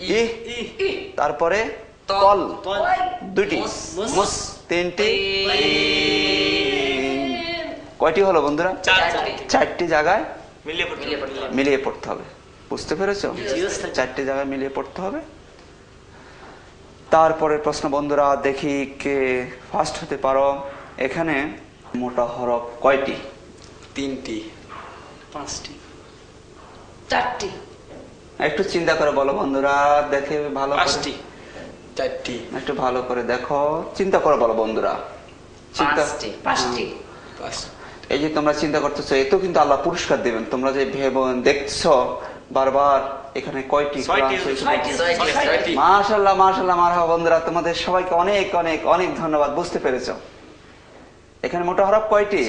ই, তারপরে তল দুইটি, মুস তিনটি, কয়টি হলো বন্ধুরা? চারটি জায়গায় মিলিয়ে পড়তে হবে। বুঝতে পেরেছো? চারটি জায়গায় মিলিয়ে পড়তে হবে। তারপরে প্রশ্ন বন্ধুরা, দেখি কে ফার্স্ট হতে পারো। এখানে মোটা হরফ কয়টি? 3টি, 5টি, 4টি। একটু চিন্তা করে বলো বন্ধুরা, দেখে ভালো করে। 5টি, 4টি, একটু ভালো করে দেখো, চিন্তা করে বলো বন্ধুরা। পাঁচটি। এই যে তোমরা চিন্তা করতেছো, এতো কিন্তু আল্লাহ পুরস্কার দিবেন। তোমরা যে ভেবে দেখছো বারবার, এখানে কয়টি? মাশাআল্লাহ মাশাআল্লাহ, মারহাবা বন্ধুরা, তোমাদের সবাইকে অনেক অনেক অনেক ধন্যবাদ। বুঝতে পেরেছো? এখানে মোটা হরফ কয়টি?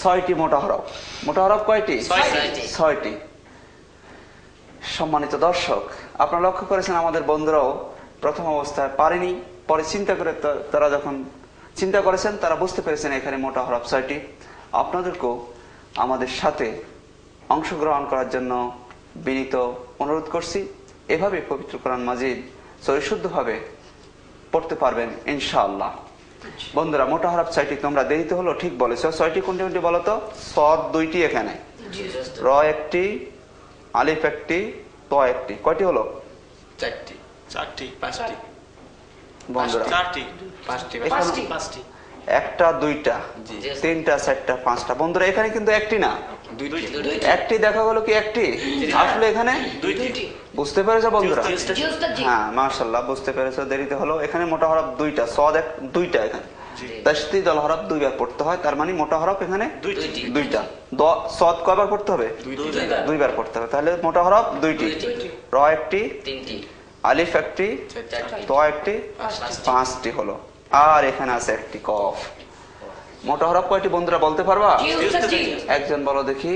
6টি মোটা হরফ। মোটা হরফ কয়টি? 6টি। সম্মানিত দর্শক, আপনারা লক্ষ্য করেছেন আমাদের বন্ধুরাও প্রথম অবস্থায় পারেনি, পরে চিন্তা করে তারা যখন চিন্তা করেছেন তারা বুঝতে পেরেছেন এখানে মোটা হরফ 6টি। আপনাদেরকেও আমাদের সাথে অংশগ্রহণ করার জন্য বিনীত অনুরোধ করছি। এভাবে পবিত্র কোরআন মাজিদ সহিশুদ্ধভাবে পড়তে পারবেন ইনশাআল্লাহ। বন্ধুরা, মোটা হরফ 6টি, তোমরা দেরিতে হলো ঠিক বলেছো। 6টি কোনটি কোনটি বলো তো? সদ 2টি এখানে, র 1টি, আলিফ 1টি, ত 1টি। কয়টি হলো? 4টি, 5টি বন্ধুরা, 5টি, 1টা 2টা 3টা 4টা 5টা। বন্ধুরা, এখানে কিন্তু একটি না, 2টি, একটি দেখা গেল কি একটি, আসলে এখানে 2টি। বুঝতে পেরেছো বন্ধুরা? হ্যাঁ মাশাআল্লাহ, বুঝতে পেরেছো। দেরিতে হলো। এখানে মোটা হরফ 2টা, সদ 2টা, এখানে তাসদীদ আল হরফ 2 বার পড়তে হয়। তার মানে মোটা হরফ এখানে 2টা। সদ কয়বার পড়তে হবে? 2 বার পড়তে হবে। তাহলে মোটা হরফ 2টি, র 1টি, আলিফ 1টি, ত 1টি, 5টি হলো। আর এখানে আছে একটি কফ। মোটা হরফ কয়টি বন্ধুরা বলতে পারবা? একজন বলো দেখি।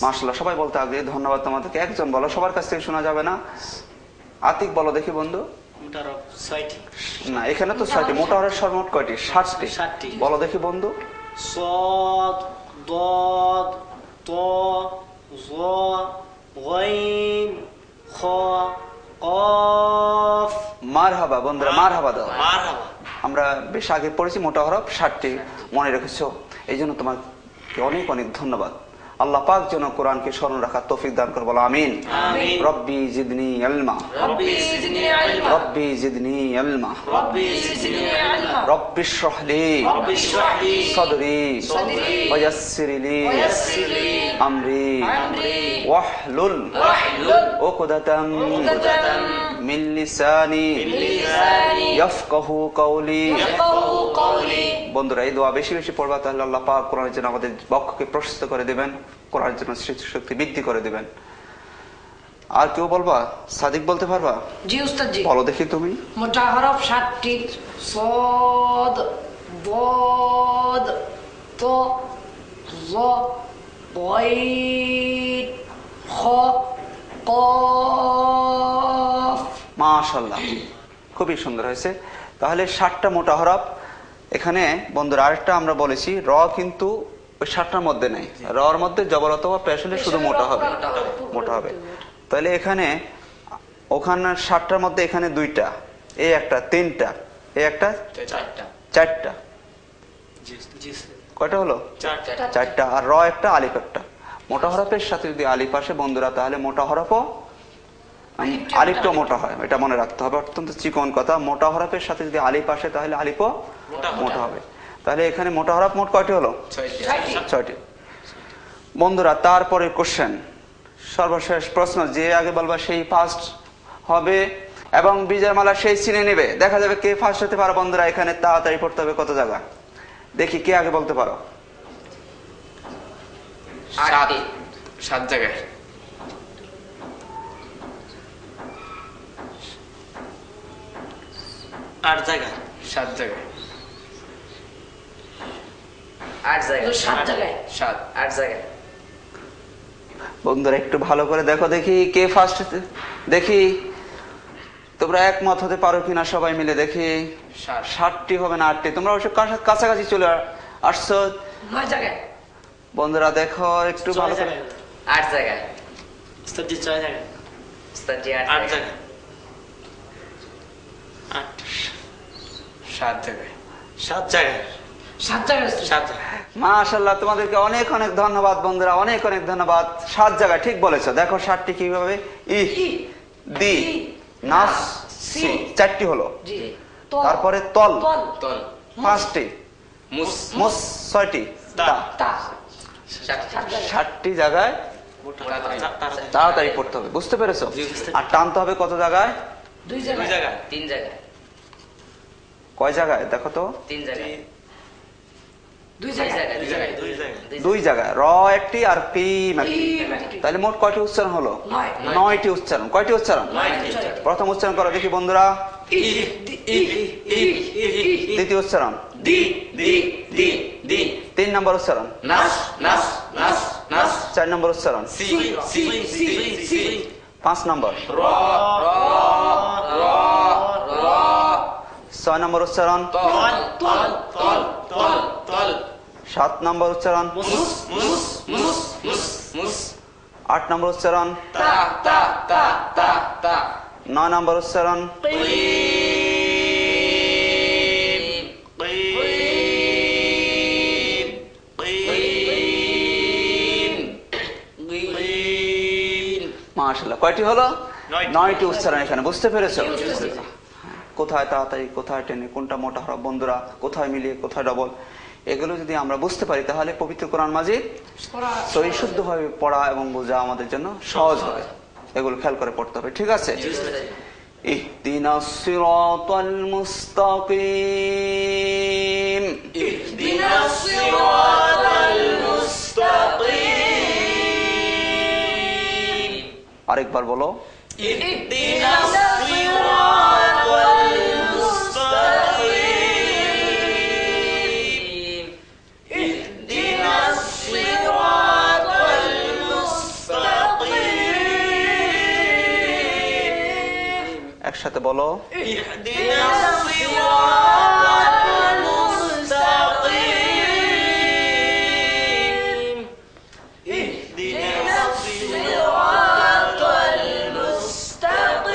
মাশাআল্লাহ, সবাই বলতে আগ্রহী, ধন্যবাদ তোমাদেরকে। একজন বলো, সবার কাছ থেকে শোনা যাবে না। আতিক বলো দেখি বন্ধু। না, এখানে তো 6টি। মোটা হরফ সর্বমোট কয়টি? 7টি। বলো দেখি বন্ধু। صاد ضاد طاء ظاء غين خاء قاف। মারহাবা বন্ধুরা, মারহাবা দাও। আমরা বেশ আগে পড়েছি মোটা হরফ 7টি, মনে রেখেছো। এই জন্য তোমাকে অনেক অনেক ধন্যবাদ। আল্লাহ পাক যেন কোরআনকে স্মরণ রাখার তৌফিক দান করে, বলো আমিন। রব্বি জিদনি ইলমা, রব্বি জিদনি ইলমা, রব্বি ইশরাহ লি সাদরি ওয়ায়াসসির লি আমরি ওয়াহলুল উকদাতাম মিন লিসানি ইয়াফকাহু কওলি। বন্ধুরা, এই দোয়া বেশি বেশি পড়বা, তাহলে আল্লাহ পাক কোরআনের জন্য আমাদের বক্ষকে প্রশস্ত করে দিবেন, কোরআনের জন্য স্মৃতিশক্তি বৃদ্ধি করে দিবেন। আর কেউ বলবা? সাদিক বলতে পারবা? জি উস্তাদ জি। বলো দেখি তুমি। মোটা হরফ 7টি, সদ ضاد ত জ গইন খ কফ। মাশাআল্লাহ, খুবই সুন্দর হয়েছে। তাহলে 7টা মোটা হরফ। এখানে বন্ধুরা আরেকটা আমরা বলেছি, র কিন্তু ওই 7টার মধ্যে নেই। রর মধ্যে জবর অথবা পেশ হলে শুধু মোটা হবে, মোটা হবে। তাহলে এখানে ওখানে 7টার মধ্যে এখানে 2টা, এই একটা 3টা, এই একটা 4টা। কয়টা হলো? 4টা। আর র একটা, আলিফ একটা। মোটা হরফের সাথে যদি আলিফ আসে বন্ধুরা, তাহলে মোটা হরফও আলিফটাও মোটা হয়, এটা মনে রাখতে হবে। অত্যন্ত চিকন কথা, মোটা হরফের সাথে যদি আলিফ আসে তাহলে আলিফও মোটা হবে। তাহলে এখানে মোটা হরফ মোট কয়টি হলো? 6টি। বন্ধুরা, তারপরে কোশ্চেন, সর্বশেষ প্রশ্ন, যে আগে বলবা সেই ফার্স্ট হবে এবং বিজয় মালা সেই চিনে নেবে। দেখা যাবে কে ফার্স্ট হতে পারো। বন্ধুরা, এখানে তাড়াতাড়ি পড়তে হবে। কত জায়গা দেখি কে আগে বলতে পারো? 7 জায়গায়। 8 জায়গায়। 7 জায়গায়। 8 জায়গায়। 8 জায়গায়। বন্ধুরা, একটু ভালো করে দেখো দেখি কে ফার্স্ট। দেখি তোমরা একমত হতে পারো কিনা সবাই মিলে। দেখি 7টি হবে না 8টি? তোমরা অবশ্য কাছাকাছি চলে আসছো। 9 জায়গায়। বন্ধুরা দেখো একটু ভালো করে। 8 জায়গায়। উস্তাদ জি 6 জায়গায়। উস্তাদ জি 8 জায়গায়। সাত জায়গায়। সাত জায়গায়। সাত জায়গায়। সাত জায়গায়। মাশাআল্লাহ, তোমাদেরকে অনেক অনেক ধন্যবাদ বন্ধুরা, অনেক অনেক ধন্যবাদ। 7 জায়গায় ঠিক বলেছো। দেখো 7টি কিভাবে, ই, দি, নাস, সি, 4টি হলো। জি। তারপরে তল, তল, 5টি, মুস, মুস 6টি, তা তা। 7টি জায়গায় তাড়াতাড়ি পড়তে হবে। বুঝতে পেরেছো? আর টানতে হবে কত জায়গায়? 2 দুই জায়গায়। 3 জায়গায়। কয় জায়গায় দেখো তো? 3 জায়গায়। 2 জায়গায়। 2 জায়গায়। 2 জায়গায়। র একটি আর পিম একটি। তাহলে মোট কয়টি উচ্চারণ হলো? 9টি উচ্চারণ। কয়টি উচ্চারণ? প্রথম উচ্চারণ করো দেখি বন্ধুরা। দ্বিতীয় উচ্চারণ। 3 নম্বর উচ্চারণ। 4 নম্বর উচ্চারণ। 5 নম্বর। 6 নম্বর উচ্চারণ। 7 নম্বর উচ্চারণ। 8 নম্বর উচ্চারণ। 9 নম্বর উচ্চারণ। 9 মাশাআল্লাহ, কয়টি হলো? 9টি উচ্চারণ এখানে। বুঝতে পেরেছো? কোথায় তাড়াতাড়ি, কোথায় টেনে, কোনটা মোটা হরফ বন্ধুরা, কোথায় মিলিয়ে, কোথায় ডবল, এগুলো যদি আমরা বুঝতে পারি তাহলে পবিত্র কোরআন মাজিদ সহি শুদ্ধভাবে পড়া এবং বোঝা আমাদের জন্য সহজ হবে। এগুলো খেয়াল করে পড়তে হবে। ঠিক আছে? ইহদিনাস সিরাতাল মুস্তাকিম। ইহদিনাস সিরাতাল মুস্তাকিম। আরেকবার বলো। ইহদিনাস সিরাতাল মুস্তাকিম। ইহদিনাস সিরাতাল মুস্তাকিম। একসাথে বলো। ইহদিনাস সিরাতাল মুস্তাকিম। ইহদিনাস সিরাতাল মুস্তাকিম।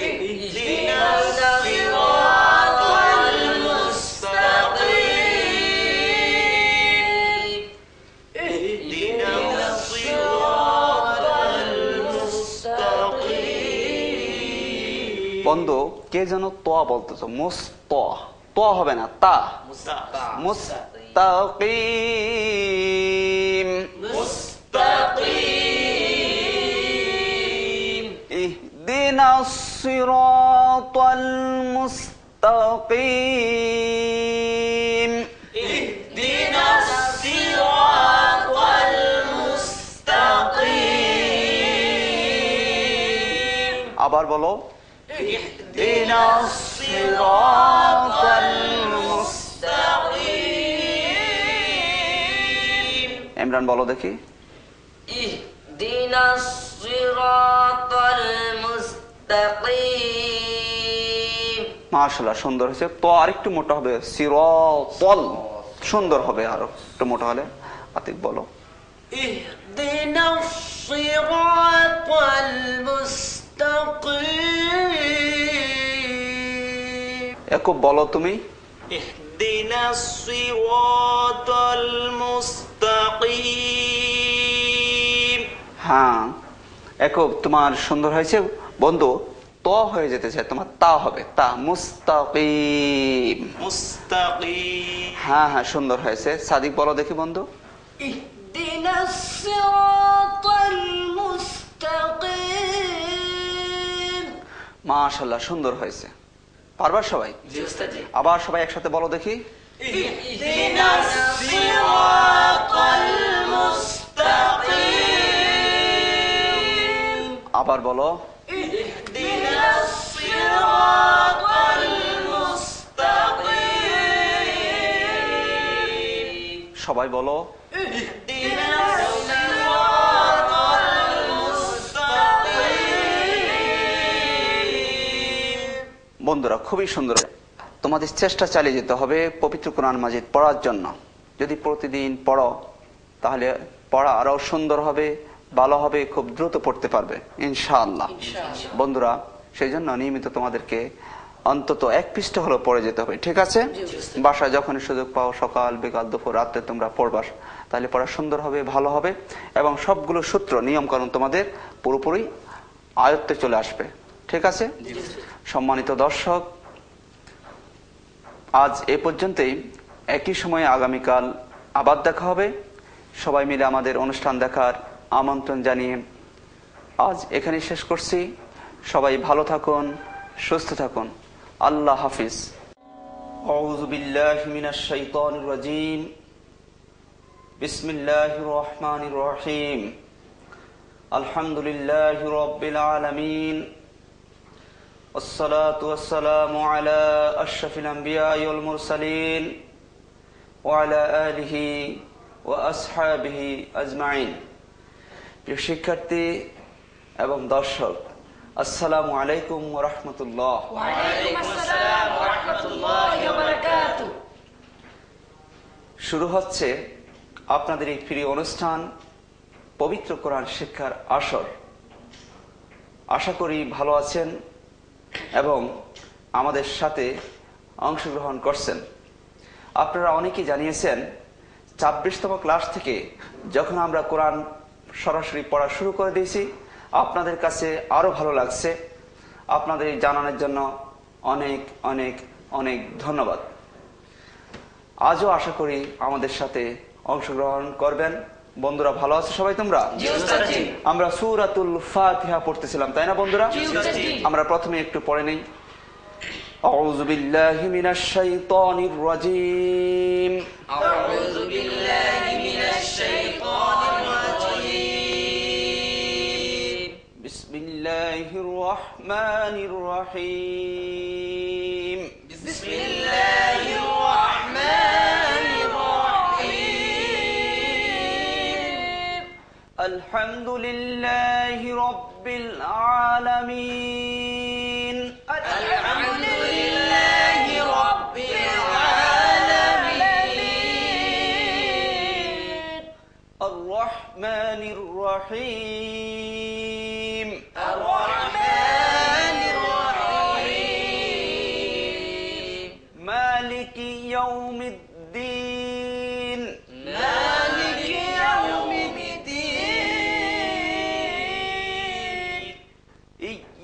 ইহদিনাস সিরাতাল মুস্তাকিম। ইহদিনাস সিরাতাল মুস্তাকিম। বন্ধু, কে যেন তোয়া বলতেছো? তোয়া হবে না, তা। মুস্তাকিম। মুস্তাকিম। ইহদিনাস সিরাতাল মুস্তাকিম। ইহদিনাস সিরাতাল মুস্তাকিম। আবার বলো। ইহদিনাস সিরাতাল মুস্তাকিম। ইমরান বলো দেখি। ইহদিনাস সিরাতাল মুস্তাকিম। মাশাআল্লাহ, সুন্দর হয়েছে। তো আরেকটু মোটা হবে, সিরাতাল। সুন্দর হবে আরো একটু মোটা হলে। আতিক বলো। ইহদিনাস সিরাতাল মুস্তাকিম। একুব বলো তুমি। ইহদিনাস সিরাতাল মুস্তাকিম। হ্যাঁ একুব, তোমার সুন্দর হয়েছে বন্ধু। তো হয়ে যেতে চায়, তোমার তা হবে, তা। মুস্তাকিম। মুস্তাকিম। হ্যাঁ হ্যাঁ, সুন্দর হয়েছে। সাদিক বলো দেখি বন্ধু। ইহদিনাস সিরাতাল মুস্তাকিম। মাশাআল্লাহ, সুন্দর হয়েছে। পারবার সবাই? জি উস্তাদ জি। আবার সবাই একসাথে বলো দেখি। ইহদিনাস সিরাতাল মুস্তাকিম। আবার বলো। ইহদিনাস সিরাতাল মুস্তাকিম। সবাই বলো। ইহদিনাস সিরাতাল মুস্তাকিম। বন্ধুরা, খুবই সুন্দর। তোমাদের চেষ্টা চালিয়ে যেতে হবে পবিত্র কোরআন মাজিদ পড়ার জন্য। যদি প্রতিদিন পড়ো তাহলে পড়া আরো সুন্দর হবে, ভালো হবে, খুব দ্রুত পড়তে পারবে ইনশাআল্লাহ। বন্ধুরা, সেই জন্য নিয়মিত তোমাদেরকে অন্তত 1 পৃষ্ঠা হলো পড়ে যেতে হবে, ঠিক আছে? বাসায় যখনই সুযোগ পাও, সকাল বিকাল দুপুর রাতে তোমরা পড়বা, তাহলে পড়া সুন্দর হবে, ভালো হবে, এবং সবগুলো সূত্র নিয়ম কানুন তোমাদের পুরোপুরি আয়ত্তে চলে আসবে, ঠিক আছে? সম্মানিত দর্শক, আজ এ পর্যন্তই। একই সময়ে আগামীকাল আবার দেখা হবে। সবাই মিলে আমাদের অনুষ্ঠান দেখার আমন্ত্রণ জানিয়ে আজ এখানেই শেষ করছি। সবাই ভালো থাকুন, সুস্থ থাকুন। আল্লাহ হাফিজ। আউযু বিল্লাহি মিনাশ শাইতানির রাজীম। বিসমিল্লাহির রহমানির রহিম। আলহামদুলিল্লাহি রাব্বিল আলামিন। والصلاة والسلام على أشرف الأنبياء والمرسلين وعلى آله وأصحابه أجمعين। প্রিয় শিক্ষার্থী এবং দর্শক, আসসালামু আলাইকুম ওয়া রাহমাতুল্লাহ। ওয়া আলাইকুম আসসালাম ওয়া রাহমাতুল্লাহি ওয়া বারাকাতুহু। শুরু হচ্ছে আপনাদের এই প্রিয় অনুষ্ঠান পবিত্র কোরআন শিক্ষার আসর। আশা করি ভালো আছেন এবং আমাদের সাথে অংশগ্রহণ করছেন। আপনারা অনেকেই জানিয়েছেন 26তম ক্লাস থেকে যখন আমরা কোরআন সরাসরি পড়া শুরু করে দিয়েছি, আপনাদের কাছে আরো ভালো লাগছে। আপনাদের এই জানানোর জন্য অনেক অনেক অনেক ধন্যবাদ। আজও আশা করি আমাদের সাথে অংশগ্রহণ করবেন। বন্ধুরা, ভালো আছো সবাই তোমরা? আমরা সূরাতুল ফাতিহা পড়তেছিলাম, তাই না বন্ধুরা? আমরা প্রথমে একটু পড়ে নেই। আউযু বিল্লাহি মিনাশ শাইতানির রাজীম। আউযু বিল্লাহি মিনাশ শাইতানির রাজীম। বিসমিল্লাহির রহমানির রহিম। বিসমিল্লাহির রহমানির রহিম। আলহামদুলিল্লাহি রাব্বিল আলামিন। আলহামদুলিল্লাহি রাব্বিল আলামিন। আর রহমানির রহিম। আর রহমানির রহিম। মালিকি ইয়াউমিদ্দিন। মালিকি ইয়াউমিদ্দিন।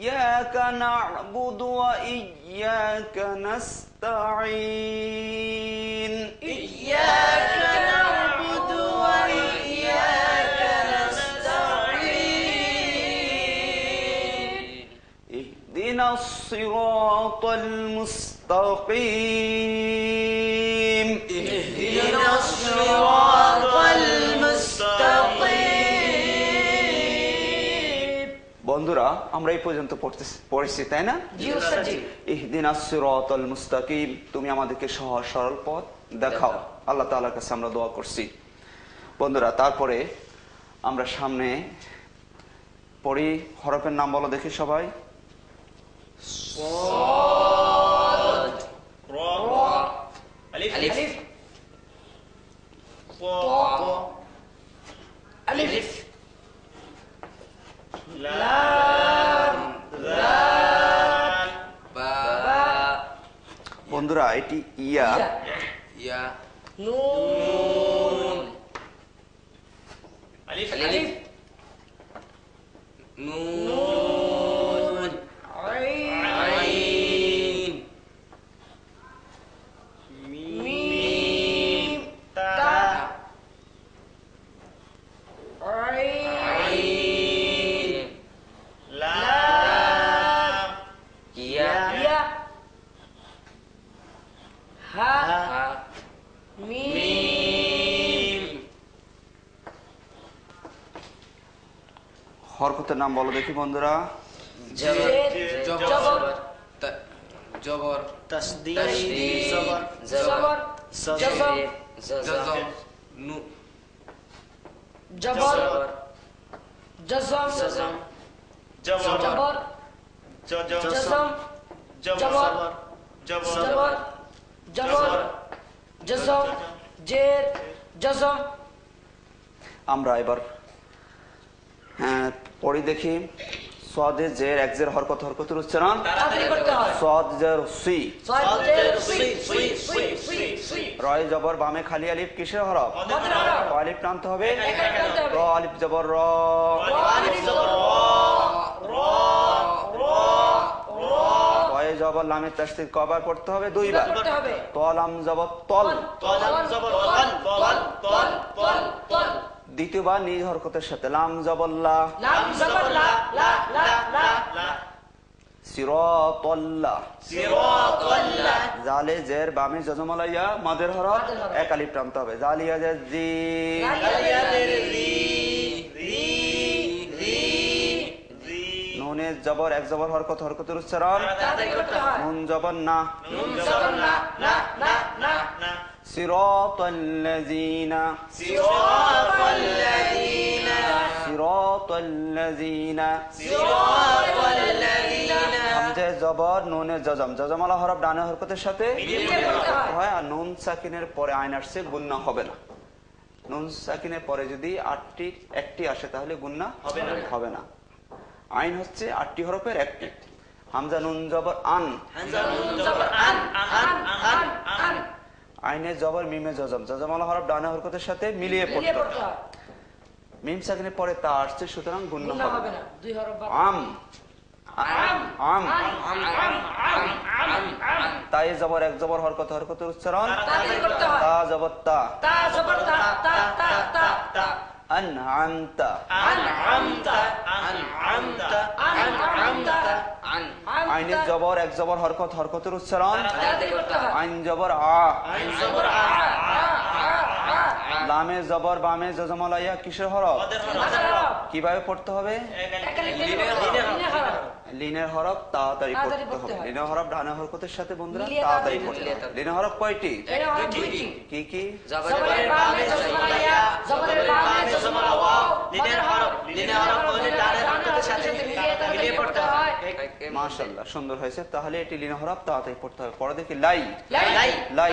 ইয়্যাকা না'বুদু ওয়া ইয়্যাকা নাস্তাঈন। ইয়্যাকা না'বুদু ওয়া ইয়্যাকা নাস্তাঈন। ইহদিনাস সিরাতাল মুস্তাকিম। ইহদিনাস সিরাতাল মুস্তাকিম। বন্ধুরা, আমরা এই পর্যন্ত পড়েছি, তাই না? ইহদিনাস সিরাতাল মুস্তাকিম, তুমি আমাদেরকে সহজ সরল পথ দেখাও। আল্লাহ তাআলার কাছে আমরা দোয়া করছি। বন্ধুরা, তারপরে আমরা সামনে পড়ি। হরফের নাম বলো দেখি সবাই। আলিফ আলিফ আলিফ লাম লাম বা বন্ধুরা, এটি ইয়া, ইয়া নুন আলিফ আলিফ নুন আইন আইন মিম তা আইন আইন লাম ইয়া ইয়া হা হা মিম মিম হরকতের নাম বলো দেখি বন্ধুরা। জবর জবর জবর জবর তাসদীদ তাসদীদ জবর জবর জজম জজম নু জবর জজম জবর জবর জজম জবর জবর জবর জজম জের জজম। আমরা এবার পড়ি দেখি সাদে জের এক জের হরকতের উচ্চারণ তাড়াতাড়ি করতে হয় সাদ জের সি সজের সুই রয় জবর বামে খালি আলিফ কিসের হরফ মদের হরফ ক আলিফ টানতে হবে একা টানতে হবে র আলিফ জবর র আলিফ জবর কয়ে জবর লামের তাসদীদ কবার পড়তে হবে দুইবার করতে হবে ত লাম জবর তল তলাম জবর তল দ্বিতীয়বার নিজ হরকতের সাথে লাম জবর লা লাম জবর লা লা লা লা লা সিরাতাল্লাহ সিরাতাল্লাহ জালে জের বামে জজমলাইয়া মাদের হরফ মাদের হরফ। এক আলিফ টানতে হবে জালিয়া জের জি আলিয়াদের রি নুনে জবর এক জবর হরকতের উচ্চারণ তাড়াতাড়ি করতে হয় নুন জবর না নুন জবর না না না না না সিরাতাল্লাযিনা সিরাতাল্লাযিনা সিরাতাল্লাযিনা সিরাতাল্লাযিনা হামজা জবর নুনে জজমলা হরফ ডানে হরকতের সাথে মিলিয়ে পড়তে হয় হয় আর নুন সাকিনের পরে আইন আসছে গুন্না হবে না নুন সাকিনের পরে যদি একটি আসে তাহলে গুন্না হবে না আইন হচ্ছে 8টি হরফের একটি হামজা নুন জবর আন হামজা নুন জবর আন আইনে জবর মিমে জজমলা হরফ ডানে হরকতের সাথে মিলিয়ে মিলিয়ে পড়তে পড়তে হয় হয় মিম সাকিনের পরে তা আসছে সুতরাং গুন্না গুণা হবে হবে না না দুই হরফ বাদ আম আম তাই জবর এক জবর হরকতের উচ্চারণ তাড়াতাড়ি করতে হয় তা জবর তা তা জবর তা তা তা তা তা আনআমতা আনআমতা আনআমতা আনআমতা আইনে জবর এক জবর হরকতের উচ্চারণ তাড়াতাড়ি করতে হয় আইন জবর আ আইন জবর আ লামে জবর বামে জজমলাইয়া কিসের হরফ মাদের হরফ কিভাবে পড়তে হবে একালি লিনে হরফ লিনের হরফ তাড়াতাড়ি তাড়াতাড়ি পড়তে হবে পড়তে হয়। লিনের হরফ ডানে হরকতের সাথে বন্ধুরা মিলিয়ে তাড়াতাড়ি তাড়াতাড়ি পড়তে পড়তে হবে লিনের হরফ কয়টি এর হরফ দুইটি কি কি জবরের বামে জজমালাইয়া জবরের বামে জজমালা ওয়াও লিনের হরফ হলে ডানের হরকতের সাথে মিলিয়ে পড়তে হয় মাশাআল্লাহ সুন্দর হয়েছে তাহলে এটি লিনের হরফ তাড়াতাড়ি পড়তে হবে পরে দেখি লাই লাই লাই লাই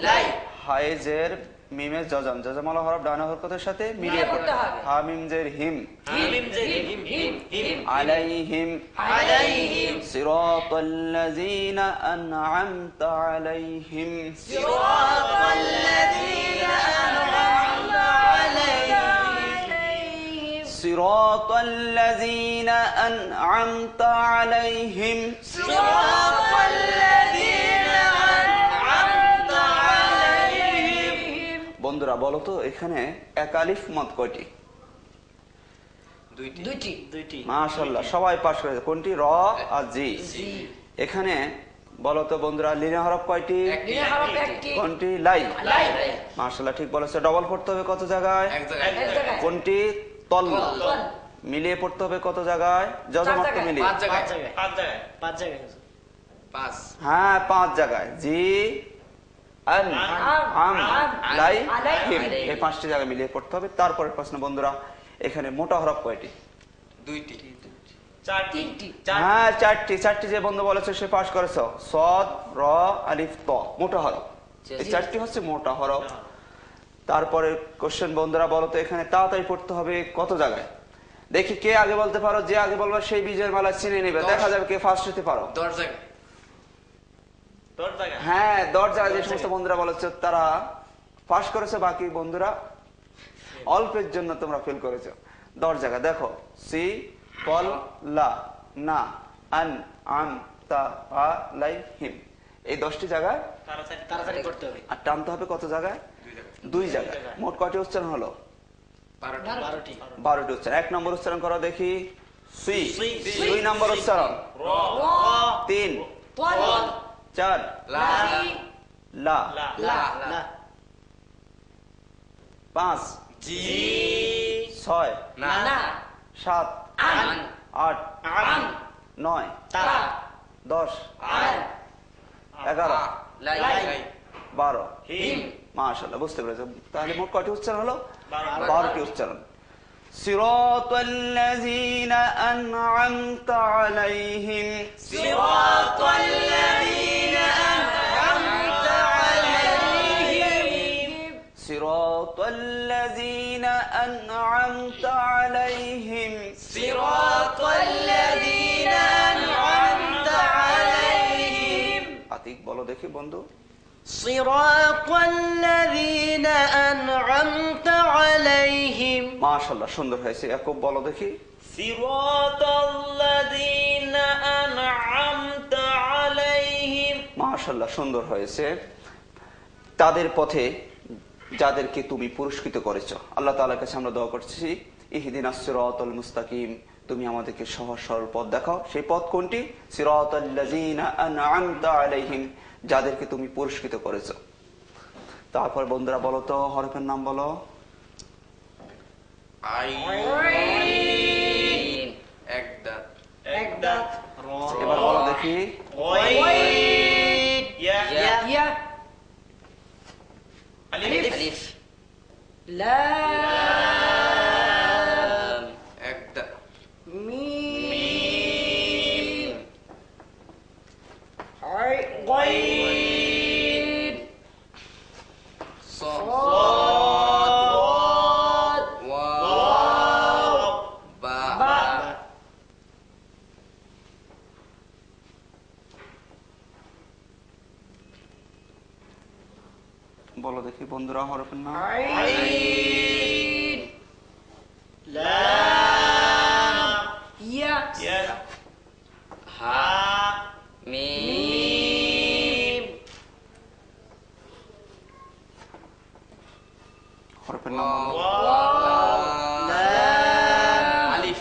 লাই হাইজের মিমে জজমলা হরফ ডানে হরকতের সাথে মিলিয়ে পড়তে হবে হামিম জের হিম হিম জে হিম আলাইহিম আলাইহিম সিরাতাল্লাযিনা আনআমতা আলাইহিম সিরাতাল্লাযিনা আনআমতা আলাইহিম সিরাতাল্লাযিনা আনআমতা আলাইহিম সিরাতাল্লাযিনা আনআমতা আলাইহিম বন্ধুরা বলো তো এখানে এক আলিফ মদ কয়টি দুইটি মাশাআল্লাহ সবাই পাস করেছে কোনটি র আর জি এখানে বলো তো বন্ধুরা লিনে হরফ কয়টি লিনে হরফ একটি কোনটি লাই লাই মাশাআল্লাহ ঠিক বলেছে ডবল পড়তে হবে কত জায়গায় এক এক জায়গায় জায়গায় কোনটি তল তল মিলিয়ে পড়তে হবে কত জায়গায় জজমাত্র জায়গায়, মিলিয়ে 5 জায়গায় 5 জায়গায় 5 হ্যাঁ 5 জায়গায় জি আন আম লাই হিম এই 5টি জায়গা মিলিয়ে পড়তে হবে তারপরের প্রশ্ন বন্ধুরা এখানে মোটা হরফ কয়টি 2টি তিনটি হ্যাঁ 4টি যে বন্ধু বলেছে সে পাস করেছো সদ র আলিফ ত মোটা হরফ এই 4টি হচ্ছে মোটা হরফ তারপরে কোশ্চেন বন্ধুরা বলো তো এখানে তাড়াতাড়ি পড়তে হবে কত জায়গায় দেখি কে আগে বলতে পারো যে আগে বলবে সেই বিজয়ের মালা চিনে নেবে দেখা যাবে কে ফার্স্ট হতে পারো 10 জায়গায় হ্যাঁ 10 জায়গায় যে সমস্ত বন্ধুরা বলেছে তারা পাস করেছে বাকি বন্ধুরা অল্পের জন্য তোমরা ফেল করেছো 10 জায়গা দেখো সি পল লা না আন আম তা আলাইহিম এই 10টি জায়গায় তাড়াতাড়ি করতে হবে আর টানতে হবে কত জায়গায় 2 জায়গায় মোট কয়টি উচ্চারণ হলো 12টি 12টি উচ্চারণ 1 নম্বর উচ্চারণ করো দেখি সি সি। 2 নম্বর উচ্চারণ র 3 তল 4 লা লা লা 5 জি 6 না না 7 আন 8 আম 9 তা 10 আন 11 লাই 12 হিম মাশাআল্লাহ বুঝতে পেরেছো তাহলে মোট কয়টি উচ্চারণ হলো 12 12টি উচ্চারণ সিরাতাল্লাযিনা আন'আমতা আলাইহিম সিরাতাল্লাযিনা আন'আমতা আলাইহিম সিরাতাল্লাযীনা আন'আমতা আলাইহিম সিরাতাল্লাযীনা আন'আমতা আলাইহিম। আতিক বলো দেখি বন্ধু। সিরাতাল্লাযীনা আন'আমতা আলাইহিম। মাশাআল্লাহ, সুন্দর হয়েছে। ইয়াকুব বলো দেখি। সিরাতাল্লাযীনা আন'আমতা আলাইহিম। মাশাআল্লাহ, সুন্দর হয়েছে। তাদের পথে যাদেরকে তুমি পুরস্কৃত করেছো। আল্লাহ তাআলার কাছে আমরা দোয়া করছি, ইহদিনাস সিরাতাল মুস্তাকিম, তুমি আমাদেরকে সহজ সরল পথ দেখাও। সেই পথ কোনটি? সিরাতাল্লাযীনা আন'আমতা আলাইহিম, যাদেরকে তুমি পুরস্কৃত করেছো। তারপর বন্ধুরা বলো তো, হরফের নাম বলো। আইন, এক দাঁত। এবার বলো দেখি। ইয়া আলিফ লাম এক দাঁত। মিম গইন صاد ওয়াও বা বা বলো দেখি বন্ধুরা হরফের নাম। আইন লাম ইয়া হা মিম হরফের নাম বলো। আলিফ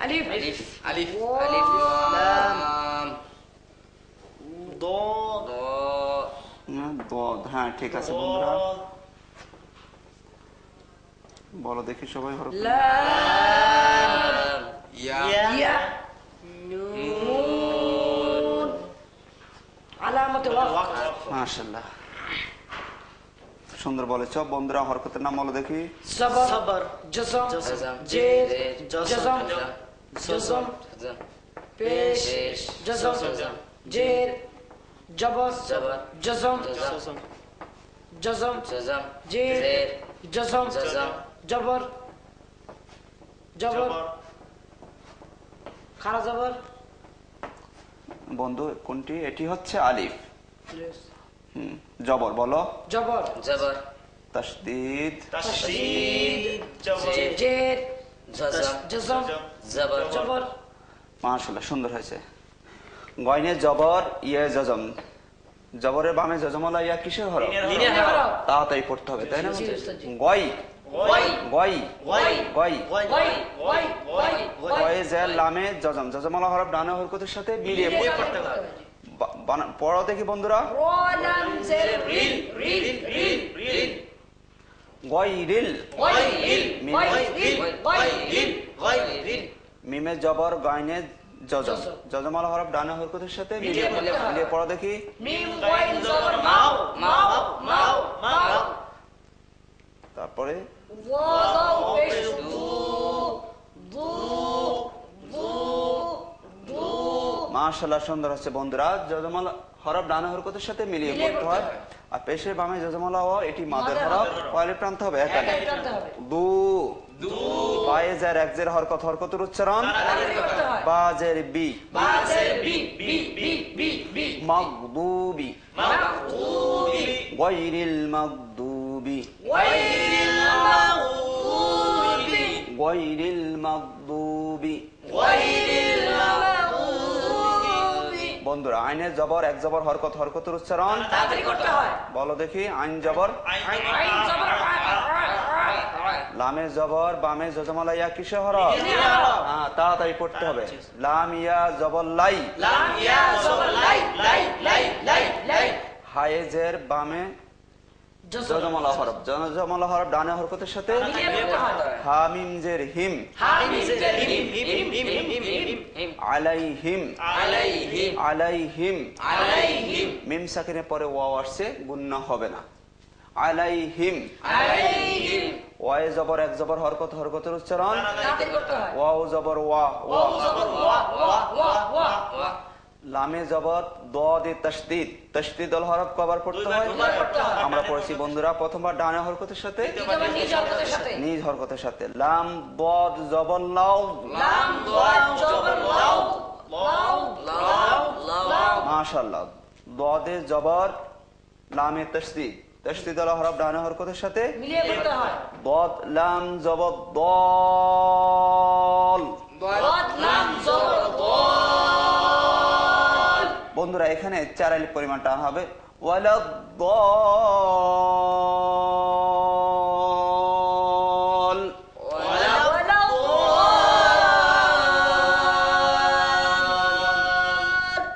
আলিফ আলিফ আলিফ লাম দদ বদ, হ্যাঁ ঠিক আছে বন্ধুরা। বলো দেখি সবাই হরফের নাম। লাম ইয়া ইয়া নুন আলামাতুল ওয়াক্ত। মাশাআল্লাহ, সুন্দর বলেছো বন্ধুরা। হরকতের নাম বলো দেখি। সবর জজম জের জজম জজম পেশ জজম জের জবর জজম জজম জের জজম জবর জবর খারা জবর বন্ধু কোনটি? এটি হচ্ছে আলিফ। জবর বলো। জবর তাসদীদ জের জজম জবর মাশাআল্লাহ, সুন্দর হয়েছে। গয়নে জবর, ইয়ে জজম। জবরের বামে জজমওয়ালা ইয়া কিসের হরফ? তাড়াতাড়ি পড়তে হবে, তাই না? গয় গয় গয় গয়ে জের লামে জজম, জজমওয়ালা হরফ ডানে হরকতের সাথে মিলিয়ে পড়তে হবে। পড়ো দেখি বন্ধুরা। গয়রিল মিমে জবর, গয়নে জজম, জজমওয়ালা হরফ ডানে হরকতের সাথে মিলিয়ে পড়ো দেখি। তারপরে মাশাআল্লাহ, সুন্দর হচ্ছে বন্ধুরা। জজমওয়ালা হরফ ডানে হরকতের সাথে মিলিয়ে পড়তে হয়। আর পেশের বামে জজমওয়ালা ওয়া, এটি মাদের হরফ, কয়লে প্রান্ত হবে? একালে। দু বায়ে জের এক জের হরকতের উচ্চারণ। বা জের বি মাগদুবি গায়রিল মাগদুবি গায়রিল মাগদুবি। বন্ধুরা আইনের জবর এক জবর হরকতের উচ্চারণ বলো দেখি। আইন জবর, লামে জবর, বামে জজমওয়ালা ইয়া কিসের হরফ? হ্যাঁ, তাড়াতাড়ি পড়তে হবে। লাম ইয়া জবর লাই, হায়ে জের বামে জজমওয়ালা হরফ, জজমওয়ালা হরফ ডানে হরকতের সাথে। হা মিম জের হিম, আলাইহিম আলাইহিম। মিম সাকিনের পরে ওয়াও আসছে, গুন্না হবে না। আলাইহিম ওয়ায়ে জবর এক জবর হরকতের উচ্চারণ। ওয়াও জবর ওয়া লামে জবর দদে তাসদিদ, তাসদিদ আল হরফ কবার পড়তে হয়? আমরা পড়েছি বন্ধুরা প্রথমবার ডানে হরকতের সাথে, দ্বিতীয়বার নিজ হরকতের সাথে। নিজ হরকতের সাথে। লাম দদ জবর লাউ, লাম দদ জবর লাউ, লাউ লাউ লাউ। মাশাআল্লাহ। দদে জবর, লামে তাসদিদ, তাসদিদ আল হরফ ডানে হরকতের সাথে মিলিয়ে পড়তে হয়। দদ লাম জবর দল। দদ লাম জবর দল। বন্ধুরা এখানে 4 আলিফ পরিমাণ টান হবে। ওয়ালাদ-দল।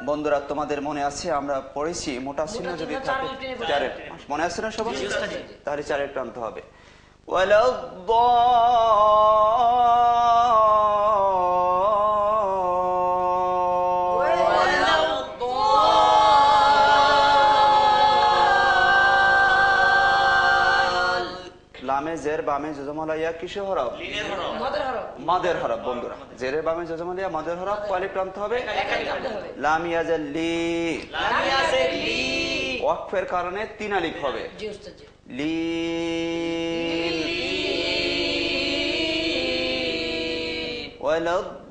বন্ধুরা তোমাদের মনে আছে আমরা পড়েছি মোটা চিহ্ন যদি থাকে 4 মনে আছে না সবাই? তাহলে 4 টানতে হবে। লামে জের বামে জজমালাইয়া কিসে হরফ? মাদের হরফ। মাদের হরফ। বন্ধুরা জেরের বামে জজমালাইয়া মাদের হরফ কয় আলিফ টানতে হবে? লাম ইয়াজাল্লি। লাম ইয়াজাল্লি। ওয়াকফের কারণে 3 আলিফ হবে। জি উস্তাদ জি। লিন ওয়ালাদ-দলিন।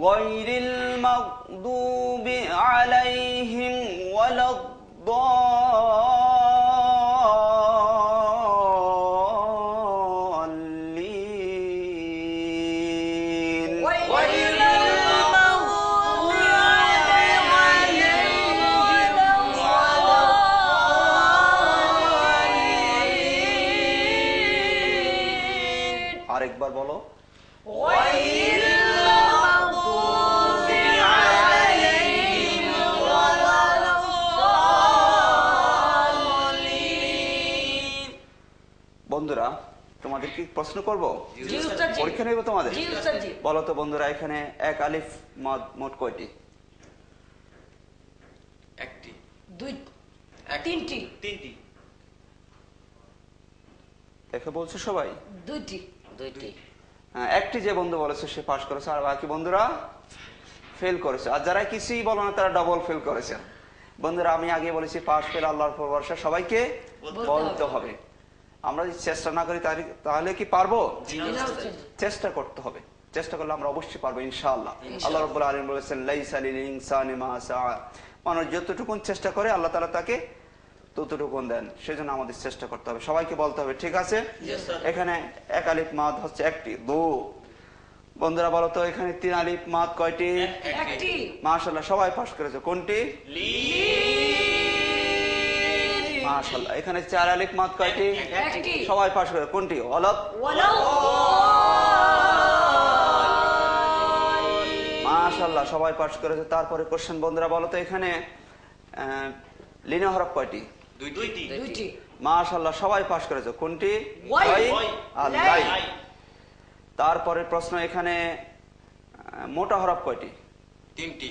গায়রিল মাগদুবি আলাইহিম ওয়ালাদ-দলিন। আরেকবার বলো। বন্ধুরা তোমাদের কি প্রশ্ন করব? জি উস্তাদ জি। পরীক্ষা নেব তোমাদের? জি উস্তাদ জি। বলো তো বন্ধুরা এখানে 1 আলিফ মদ মোট কয়টি? একটি, দুই, এক, তিনটি, তিনটি। দেখে বলছো সবাই? দুইটি, দুইটি। হ্যাঁ, একটি যে বন্ধু বলেছে সে পাস করেছে, আর বাকি বন্ধুরা ফেল করেছে। আর যারা কিছুই বলো না তারা ডাবল ফেল করেছে। বন্ধুরা আমি আগে বলেছি পাস ফেল আল্লাহর উপর ভরসা, সবাইকে বলতে হবে। আমরা যদি চেষ্টা না করি তাহলে কি পারবো? চেষ্টা করতে হবে। চেষ্টা করলে আমরা অবশ্যই পারবো ইনশাআল্লাহ। আল্লাহ রাব্বুল আলামিন বলেছেন লাইসা লিল ইনসানি মা সাআ। মানুষ যতটুকুন চেষ্টা করে আল্লাহ তাআলা তাকে ততটুকুন দেন। সেজন্য আমাদের চেষ্টা করতে হবে, সবাইকে বলতে হবে। ঠিক আছে? এখানে 1 আলিফ মাদ হচ্ছে একটি। দু বন্ধুরা বলো তো এখানে 3 আলিফ মাদ কয়টি? একটি। মাশাআল্লাহ সবাই পাস করেছে। কোনটি? মাশাআল্লাহ। এখানে 4 আলিফ মাদ কয়টি? একটি। সবাই পাস করে। কোনটি? ওয়ালাদ। মাশাআল্লাহ সবাই পাস করেছে। তারপরে কোশ্চেন বন্ধুরা বলো তো এখানে লিনে হরফ কয়টি? দুইটি। দুইটি। মাশাআল্লাহ সবাই পাস করেছে। কোনটি? ওয়াই। ওয়াই আর লাই। তারপরে প্রশ্ন এখানে মোটা হরফ কয়টি? তিনটি।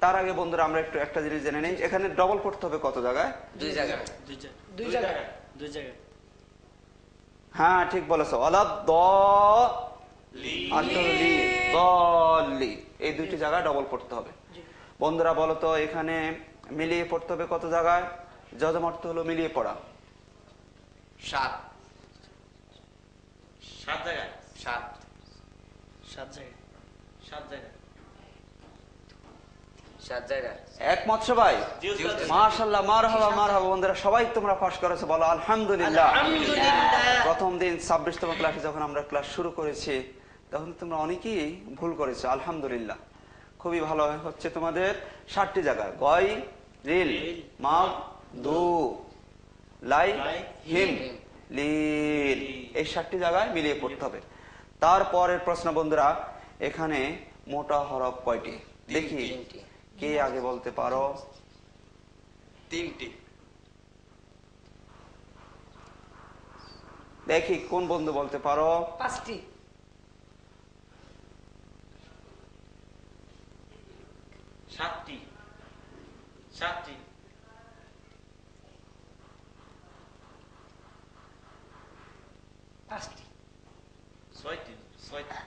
তার আগে বন্ধুরা আমরা একটু একটা জিনিস জেনে নেই। এখানে ডবল পড়তে হবে কত জায়গায়? 2 জায়গায়। দুই জায়গায়। হ্যাঁ ঠিক বলেছো। ওয়ালাদ দ লি দলি, এই দুইটি জায়গায় ডবল পড়তে হবে। বন্ধুরা বলো তো এখানে মিলিয়ে পড়তে হবে কত জায়গায়? যজম অর্থ হলো মিলিয়ে পড়া। 7 জায়গায়। 7 জায়গায়। একমত সবাই? জি উস্তাদ। মাশাআল্লাহ মারহাবা মারহাবা। বন্ধুরা সবাই তোমরা পাস করেছো, বলো আলহামদুলিল্লাহ। প্রথম দিন 26তম ক্লাসে যখন আমরা ক্লাস শুরু করেছি তখন তোমরা অনেকেই ভুল করেছো। আলহামদুলিল্লাহ খুবই ভালো হচ্ছে তোমাদের। 7টি জায়গায় গয় রিল মাগ দু লাই হিম লিল, এই 7টি জায়গায় মিলিয়ে পড়তে হবে। তারপরের প্রশ্ন বন্ধুরা এখানে মোটা হরফ কয়টি? দেখি কে আগে বলতে পারো? 3টি। দেখি কোন বন্ধু বলতে পারো? 5টি।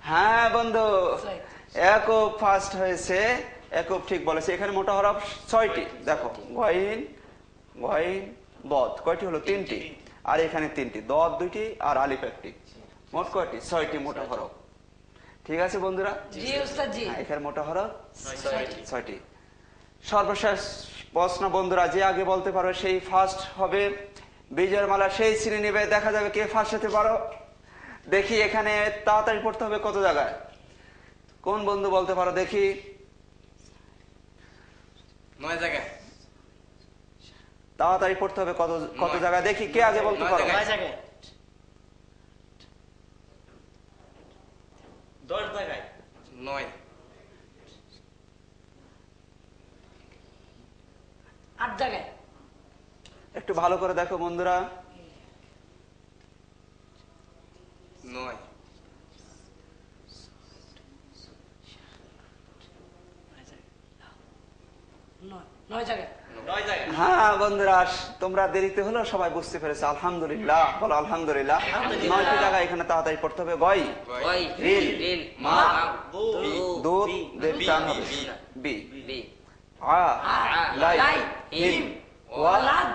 হ্যাঁ বন্ধু, একক ফার্স্ট হয়েছে, একক ঠিক বলেছে। এখানে মোটা হরফ 6টি। দেখো গইন, গইন, বদ কয়টি হলো? 3টি। আর এখানে 3টি, দদ 2টি আর আলিফ 1টি। মোট কয়টি? 6টি মোটা হরফ। ঠিক আছে বন্ধুরা? জি উস্তাদ জি। এখানে মোটা হরফ 6টি। সর্বশেষ প্রশ্ন বন্ধুরা, যে আগে বলতে পারো সেই ফার্স্ট হবে। বিজয়ের মালা সেই ছিনে নেবে, দেখা যাবে কে ফার্স্ট হতে পারো। দেখি এখানে তাড়াতাড়ি পড়তে হবে কত জায়গায়? কোন বন্ধু বলতে পারো দেখি? 9 জায়গায়। তাড়াতাড়ি পড়তে হবে কত কত জায়গায়? দেখি কে আগে বলতে পারো? 9 জায়গায়। 10 জায়গায়। 9 8 জায়গায়। একটু ভালো করে দেখো বন্ধুরা। 9 9 জায়গায়। 9 জায়গায়। হ্যাঁ বন্ধুরা, তোমরা দেরিতে হলো, সবাই বুঝতে পেরেছো। আলহামদুলিল্লাহ, বলো আলহামদুলিল্লাহ। 9টি জায়গায় এখানে তাড়াতাড়ি পড়তে হবে। গই, গই, রিল, রিল, মা, দুধ, দের টান হবে বি, বি, আ, লাই, হিম, ওয়া, লাদ,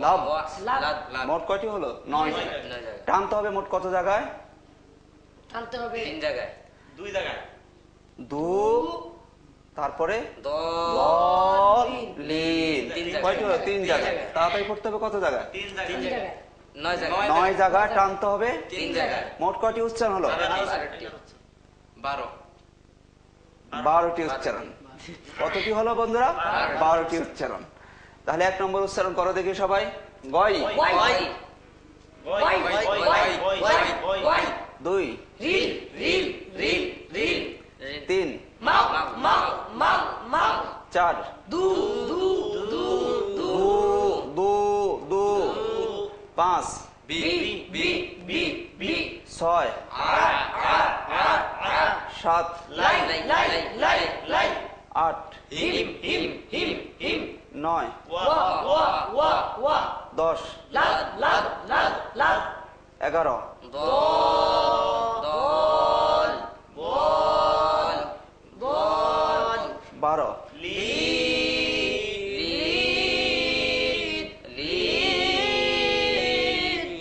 লাভ। লাদ, মোট কয়টি হলো? 9টি। 9 জায়গায়। টানতে হবে মোট কত জায়গায়? টানতে হবে 3 জায়গায়। 2 জায়গায়। দু, তারপরে দল, দল, লিন। তিন জায়গায়। কয়টি হলো? 3 জায়গায়। জায়গায়। তাড়াতাড়ি পড়তে হবে কত জায়গায়? 3 3 জায়গায়। জায়গায়। 9 জায়গায়। 9 জায়গায় টানতে হবে। 3 জায়গায়। মোট কয়টি উচ্চারণ হলো? 12 12টি উচ্চারণ। কতটি হলো বন্ধুরা? 12টি উচ্চারণ। তাহলে 1 নম্বর উচ্চারণ করো দেখি সবাই। গই, গই, গই, গই, গই, গই, গই। 2, রিল, রিল, রিল, রিল, 3, মাউ, মাউ, মাউ, মাউ। 4, দু, দু, দু, দু। দু, দু, 5, বি, বি, বি, বি, 6, 7, লাই, লাই, লাই, লাই। 8, হিম, হিম, হিম, হিম, 9, ওয়া, ওয়া, ওয়া, ওয়া। 10, লাদ, লাদ, লাদ, লাদ। 11, দল, দল, বল, বল, 12,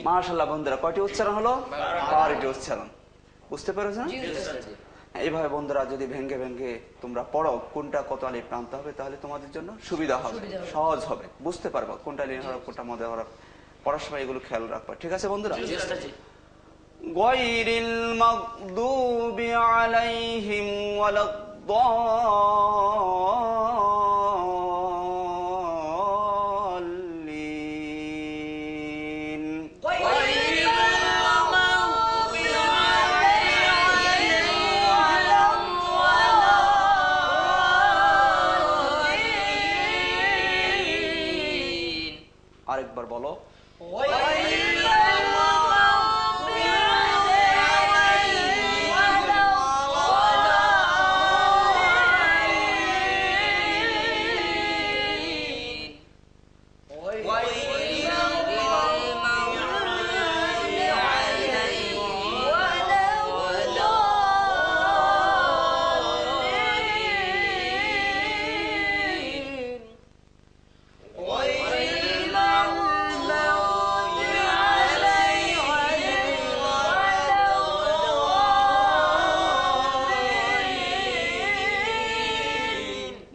মাশাআল্লাহ বন্ধুরা, কয়টি উচ্চারণ হলো? 12টি উচ্চারণ। বুঝতে পেরেছো? জি উস্তাদ জি। এইভাবে বন্ধুরা যদি ভেঙ্গে ভেঙ্গে তোমরা পড়ো কোনটা কত আলিফ টানতে হবে, তাহলে তোমাদের জন্য সুবিধা হবে, সহজ হবে, বুঝতে পারবা কোনটা লিন হরফ কোনটা মধ্যে হরফ। পড়ার সময় এগুলো খেয়াল রাখবা। ঠিক আছে বন্ধুরা? জি উস্তাদ জি। গায়রিল মাগদুবি আলাইহিম ওয়ালাদ-দাল্লিন। আরেকবার বলো।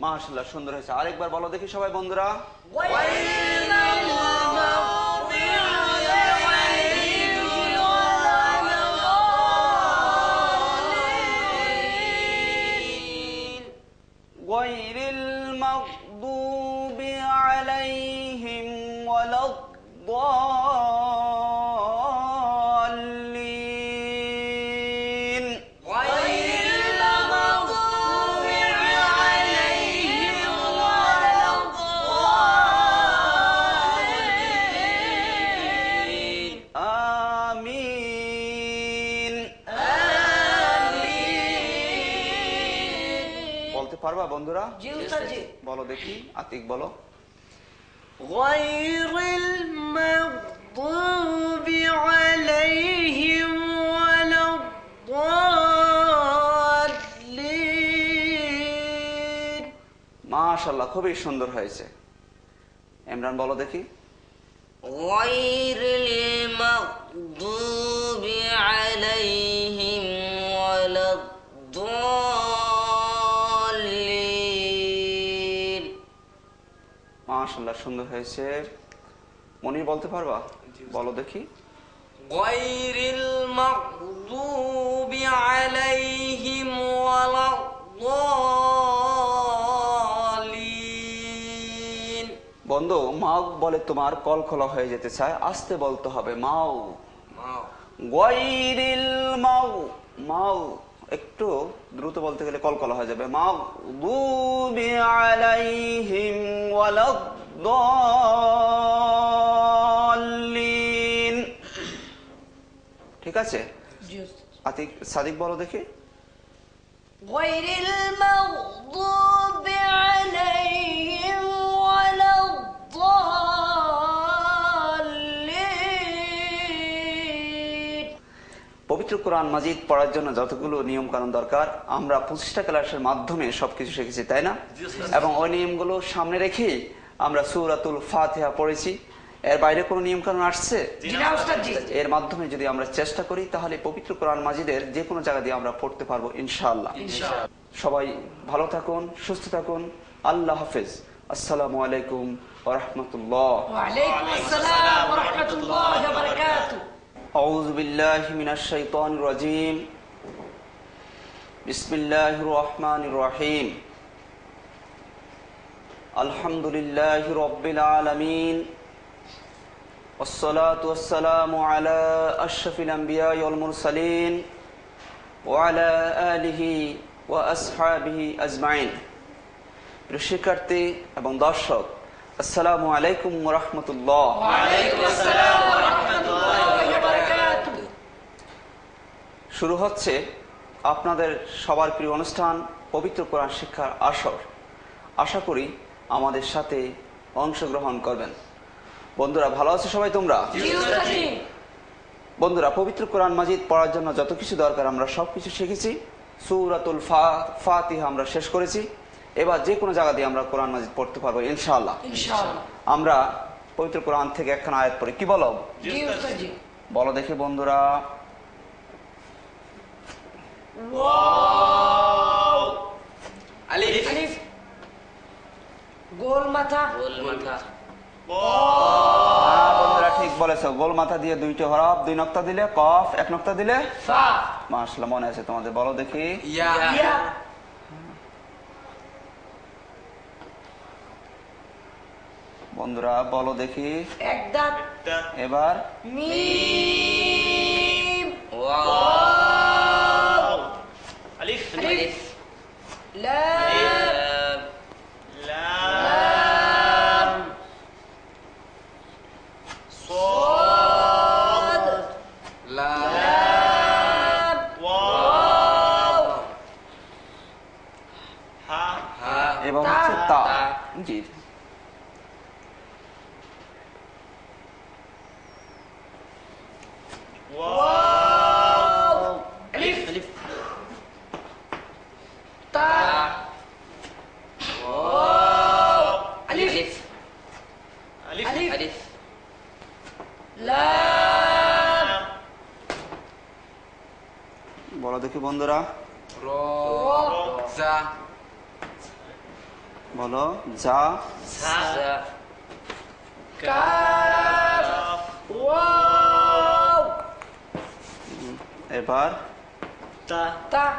মাশাআল্লাহ, সুন্দর হয়েছে। আরেকবার বলো দেখি সবাই বন্ধুরা। গায়রিল মাগদুবি আলাইহিম ওয়ালাদ-দাল্লিন। আমিন। বলতে পারবা বন্ধুরা? জি উস্তাদ জি। বলো দেখি, আতিক বলো। غير المغضوب عليهم মাশাআল্লাহ, খুবই সুন্দর হয়েছে। ইমরান বলো দেখি। গায়রিল মাগদুবি আলাইহিম ওয়ালাদ-দাল্লিন। মাশাআল্লাহ, সুন্দর হয়েছে। মনির বলতে পারবা? বলো দেখি। গায়রিল মাগদুবি আলাইহিম ওয়ালাদ-দাল্লিন। বন্ধু, মাও বলে তোমার কলকলা হয়ে যেতে চায়, আস্তে বলতে হবে মাও। গায়রিল মাও, মাও একটু দ্রুত বলতে গেলে কলকলা হয়ে যাবে। মাগদুবি আলাইহিম ওয়ালাদ-দাল্লিন। ঠিক আছে, আতিক সাদিক বলো দেখি। গায়রিল মাগদুবি আলাইহিম ওয়ালাদ-দাল্লিন। পবিত্র কোরআন মাজিদ পড়ার জন্য যতগুলো নিয়ম কানুন দরকার আমরা 25টা ক্লাসের মাধ্যমে সবকিছু শিখেছি, তাই না? এবং ওই নিয়মগুলো সামনে রেখে আমরা সূরাতুল ফাতিহা পড়েছি। এর বাইরে কোনো নিয়ম কানুন আসছে? এর মাধ্যমে যদি আমরা চেষ্টা করি তাহলে পবিত্র কোরআন মাজিদের যে কোনো জায়গা দিয়ে আমরা পড়তে পারবো ইনশাআল্লাহ। সবাই ভালো থাকুন, সুস্থ থাকুন। আল্লাহ হাফেজ। আসসালামু আলাইকুম ওয়া রাহমাতুল্লাহ। ওয়া আলাইকুম আসসালাম ওয়া রাহমাতুল্লাহি ওয়া বারাকাতুহু। আউযু বিল্লাহি মিনাশ শাইতানির রাজীম। বিসমিল্লাহির রহমানির রহিম। আলহামদুলিল্লাহি রাব্বিল আলামিন। والصلاة والسلام على أشرف الأنبياء والمرسلين وعلى آله وأصحابه أجمعين। শিক্ষার্থী এবং দর্শক, আসসালামু আলাইকুম ওয়া রাহমাতুল্লাহ। ওয়া আলাইকুম আসসালাম ওয়া রাহমাতুল্লাহি ওয়া বারাকাতুহু। শুরু হচ্ছে আপনাদের সবার প্রিয় অনুষ্ঠান পবিত্র কোরআন শিক্ষার আসর। আশা করি আমাদের সাথে অংশগ্রহণ করবেন। বন্ধুরা, ভালো আছো সবাই তোমরা? বন্ধুরা, পবিত্র কোরআন মাজিদ পড়ার জন্য যত কিছু দরকার আমরা সবকিছু শিখেছি। সূরাতুল ফাতিহা আমরা শেষ করেছি। এবার যে কোনো জায়গা দিয়ে আমরা কোরআন মাজিদ পড়তে পারবো ইনশাআল্লাহ। আমরা পবিত্র কোরআন থেকে একখানা আয়াত পড়ি, কি বলো? বলো দেখি বন্ধুরা। আলিফ। গোল মাথা। বন্ধুরা ঠিক বলেছো, গোল মাথা দিয়ে দুইটা হরফ, 2 নক্তা দিলে কফ, 1 নক্তা দিলে ফা। মাশাআল্লাহ, মনে আছে তোমাদের? বলো দেখি। ইয়া। বন্ধুরা বলো দেখি। এক দাঁত। এবার মিম। ওয়াও। আলিফ। আলিফ। লাম। লাম। صاد. লাম। ওয়াও। হা। হা। এবং হচ্ছে তা। তা। জি। ওয়াও। ألف. আলিফ। تاء. ওয়াও। ألف. আলিফ। ألف. আলিফ। لام. বলো দেখি বন্ধুরা। র। জা। বলো যা। জা। كاف. واو. এবার তা। تاء.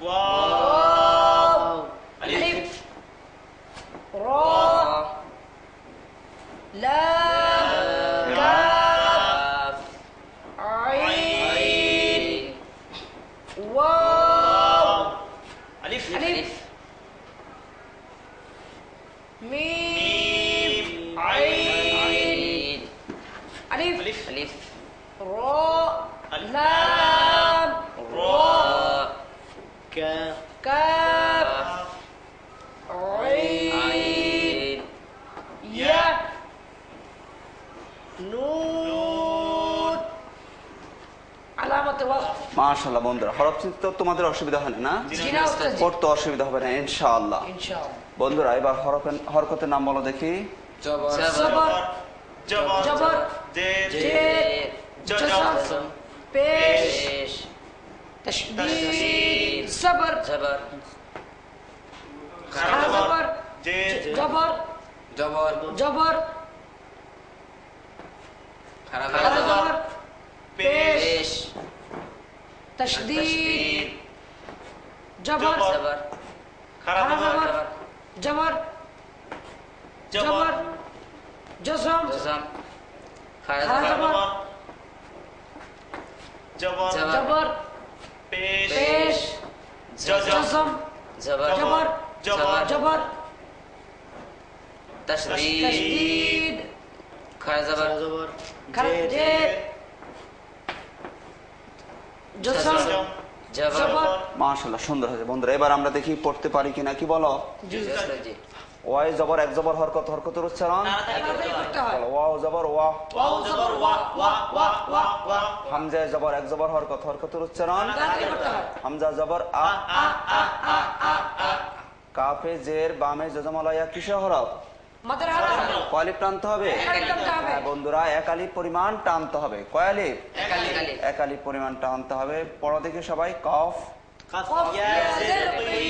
ওয়াও। ألف. را. لام. كاف. عين. واو. আলিফ। ألف. ميم. عين. ألف. আলিফ। را. لام. را. কাফ। كاف. عين. يا. نون. علامة وصف. মাশাআল্লাহ বন্ধুরা, হরফ চিনতে তো তোমাদের অসুবিধা হয় না? জি না উস্তাদ জি। পড়তে অসুবিধা হবে না ইনশাআল্লাহ। ইনশাআল্লাহ। বন্ধুরা এবার হরকতের নাম বলো দেখি। জবর জবর জবর জবর জের জের জজম পেশ তাশদীদ সবর জবর খারা জবর জের জবর জবর জবর খারাপ খারা জবর পেশ পেশ তাশদীদ জবর জবর খারাপ খারা জবর জবর জবর জবর জজম জজম খারাপ খারা জবর জবর জবর পেশ পেশ জজম জবর জবর জবর জবর তাসদীদ তাশদীদ খারাপ জবর খারা জের জজম জবর জবর মাশাআল্লাহ সুন্দর হয়েছে বন্ধুরা। এবার আমরা দেখি পড়তে পারি কিনা, কি বলো? জি জি ওয়াই জবর এক জবর হরকত, হরকতের উচ্চারণ তাড়াতাড়ি করতে হয় বলো। ওয়াও জবর ওয়া, ওয়াও জবর ওয়া ওয়া ওয়া ওয়া ওয়া হামজা জবর এক জবর হরকত, হরকতের উচ্চারণ তাড়াতাড়ি করতে হয় হামজা জবর আ, কাফে জের বামে জজমালয়া কিসের হরফ? মাদের হারাম কয় আলিফ টানতে হবে? একালি টানতে হবে হ্যাঁ বন্ধুরা, এক আলিফ পরিমাণ টানতে হবে। কয় আলিফ? একালি এক আলিফ পরিমাণ টানতে হবে। পড়ো দেখি সবাই। কফ কফ কফ ইয়া ইয়া জের জের কি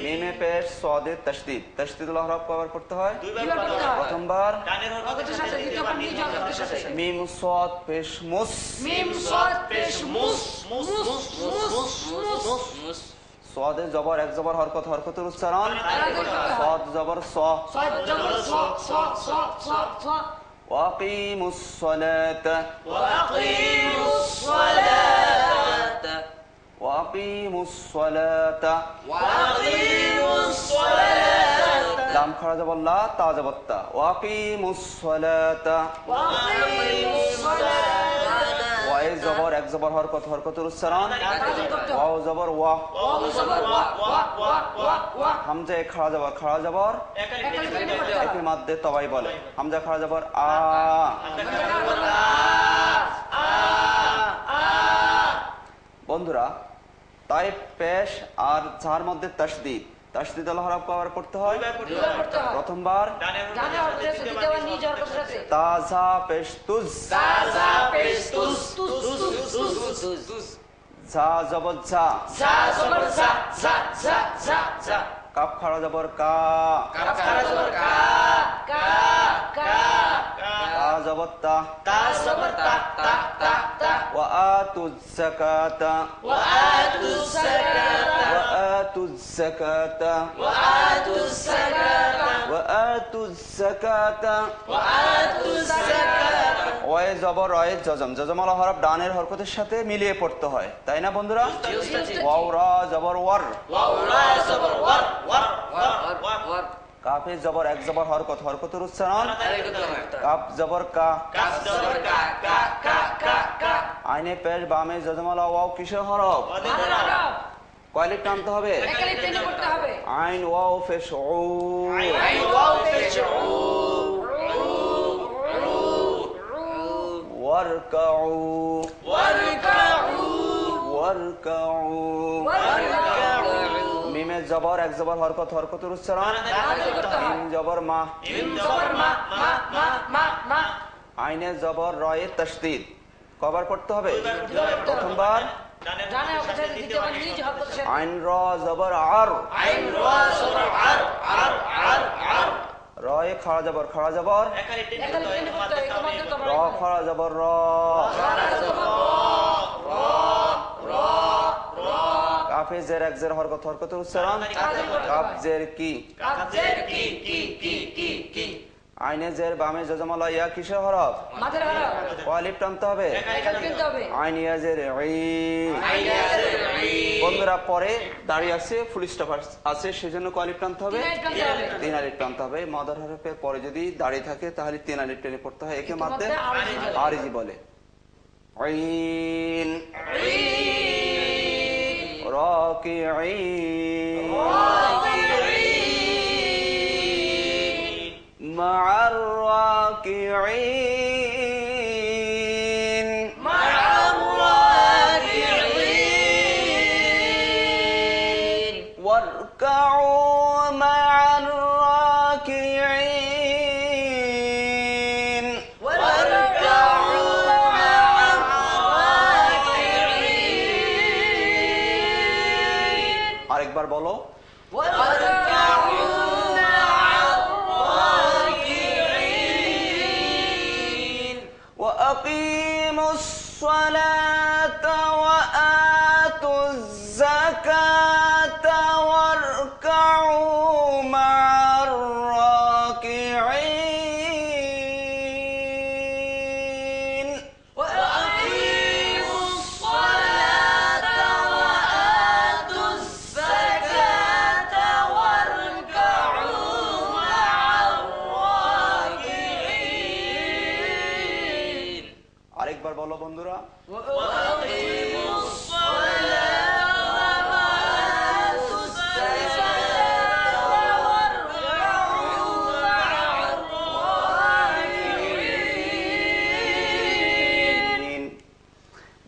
মিমে পেশ সদের তাসদীদ, তাসদীদুল হরফ কয়বার পড়তে হয়? দুইবার পড়তে হয় প্রথমবার ডানের হরকতের সাথে দ্বিতীয়বার নিজ হরকতের সাথে মিম সদ পেশ মুস, মিম সাদ পেশ মুস মুস মুস মুস মুস মুস সদে জবর এক জবর হরকত, হরকতের উচ্চারণ তাড়াতাড়ি করতে হয় সদ জবর স। সাদ জবর স স স স স ওয়াকিমুস সালাতা, ওয়াকিমুস সালাত ওয়াকিমুস সালাতা, ওয়াকিমুস সালাত লাম খারা জবর লা, তা জবর তা। ওয়াকিমুস সালাতা, ওয়াকিমুস সালাত ওয়াই জবর এক জবর হরকত, হরকতের উচ্চারণ তাড়াতাড়ি করতে হয় ওয়াও জবর ওয়া, ওয়াও জবর ওয়া ওয়া ওয়া ওয়া ওয়া হামজা খারা জবর, খারা জবর একালি একালি টেনে করতে হয় একে মাদ্দে তবাই বলে। হামজা খারা জবর আ, বন্ধুরা তাই পেশ আর ঝার মধ্যে তাসদীদ, তাসদীদ আল হরফ কয়বার পড়তে হয়? দুইবার করতে হয় প্রথমবার ডানের ডানে হরকতের সাথে দ্বিতীয়বার নিজ হরকতের সাথে তাজা পেশ তুজ, তাজা পেশ তুস তুস তুস তুস ঝা জবর ঝা, জা জবর জা জা জা জা জা কাপ খারা জবর কা, কাপ খারা জবর কা কা কা তা জবর তা। তা জবর তা তা তা তা ওয়া আতুজ যাকাতা, ওয়া আতুস সাকাতা ওয়া আতুজ যাকাতা, ওয়া আতুস সাকাতা ওয়া আতুজ যাকাতা। ওয়া আতুস সাকাতা ওয়ে জবর রয়ে জজম, জজমালা হরফ ডানের হরকতের সাথে মিলিয়ে পড়তে হয়, তাই না বন্ধুরা? ওয়াও রা জবর ওয়ার, ওয়া রা জবর ওয়ার ওয়ার ওয়ার ওয়ার কাফে জবর এক জবর হরকত, হরকতের উচ্চারণ তাই করতে হয় কাপ জবর কা, কাফ জবর কা কা কা কা কা আইনে পেশ বামে জজমালা ওয়াও কিসের হরফ? মাদের হারাম কয় আলিফ টানতে হবে? একালি টেনে করতে হবে আইন ওয়াও পেশ উ, আইন ওয়াও পেশ উ ওয়ারকাউ, ওয়ারকাউ ওয়ারকাউ। ওয়ারকাউ মিমে জবর এক জবর হরকত, হরকতের উচ্চারণ তাড়াতাড়ি করতে হয় মিম জবর মা, মিম জবর মা মা মা মা মা আইনে জবর রয়ে তাসদীদ কয়বার পড়তে হবে? দুইবার প্রথমবার ডানে হরকতের সাথে দ্বিতীয়বার নিজ হরকতের সাথে আইন র জবর আর, আইন রা জবর আর আর আর আর রয়ে খাড়া জবর, খাড়া জবর একালি টেনে একালি টেনে করতে হয় একমাত্র র, তোমার খাড়া জবর র, কাফে জের এক জের হরকত, হরকতের উচ্চারণ কাফ জের কি, কাজের কি কি কি কি কি আইনে জের বামে জজমালা ইয়া কিসের হরফ? মাদের হারাম কয় আলিফ টানতে হবে? একালি টেনতে হবে আইন ইয়া জের ই। বন্ধুরা পরে দাঁড়িয়ে আছে, ফুল স্টপ আছে, সেজন্য কয় আলিফ টানতে হবে? তিন আলিফ টানতে হবে। 3 আলিফ টানতে হবে। মাদার হরফের পরে যদি দাঁড়িয়ে থাকে তাহলে 3 আলিফ টেনে পড়তে হয়, একে মাধ্যে আরজি বলে। আইন রাকিঈন মা'আর রাকিঈন আরেকবার বলো। وأقيموا الصلاة وآتوا الزكاة واركعوا مع الراكعين وأقيموا الصلاة وآتوا الزكاة واركعوا مع الراكعين আরেকবার বলো বন্ধুরা। وأقيموا الصلاة وآتوا الزكاة واركعوا مع الراكعين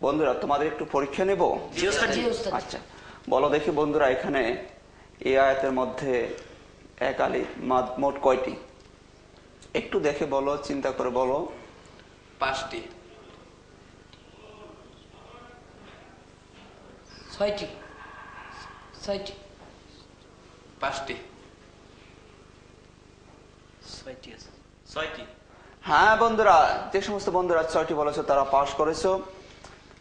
বন্ধুরা তোমাদের একটু পরীক্ষা নেব। আচ্ছা বলো দেখি বন্ধুরা, এখানে এই আয়াতের মধ্যে এক আলিফ মাদ মোট কয়টি? একটু দেখে বলো, চিন্তা করে বলো। 5টি। 6টি 6টি 5টি। 6টি। হ্যাঁ বন্ধুরা, যে সমস্ত বন্ধুরা 6টি বলেছো তারা পাস করেছো,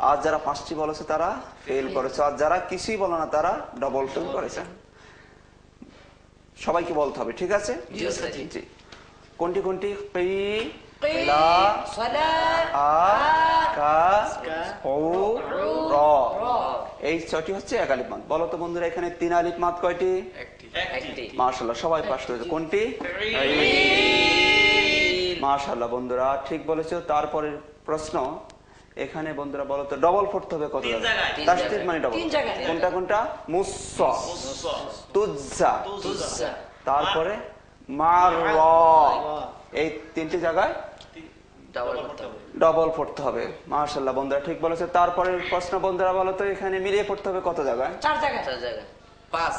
আর যারা 5টি বলেছো তারা ফেল করেছো, আর যারা কিছুই বলো না তারা ডবল ফেল করেছে। সবাইকে বলতে হবে, ঠিক আছে? জি। কোনটি কোনটি? লা, আ, কা, ও, র। এই 6টি হচ্ছে এক আলিফ মাদ। বলো তো বন্ধুরা, এখানে 3 আলিফ মাদ কয়টি? একটি। মাশাআল্লাহ, সবাই পাস করেছে। কোনটি? মাশাআল্লাহ বন্ধুরা, ঠিক বলেছো। তারপরের প্রশ্ন, এখানে বন্ধুরা বলো তো ডবল পড়তে হবে কত জায়গায়? তাসদীদ মানে ডবল। কোনটা কোনটা? মুসা, তুজ্জা, তারপরে মার, এই 3টি জায়গায় ডবল পড়তে হবে। মাশাআল্লাহ বন্ধুরা, ঠিক বলেছে। তারপরের প্রশ্ন বন্ধুরা বলো তো, এখানে মিলিয়ে পড়তে হবে কত জায়গায়? 4 জায়গায়। 5।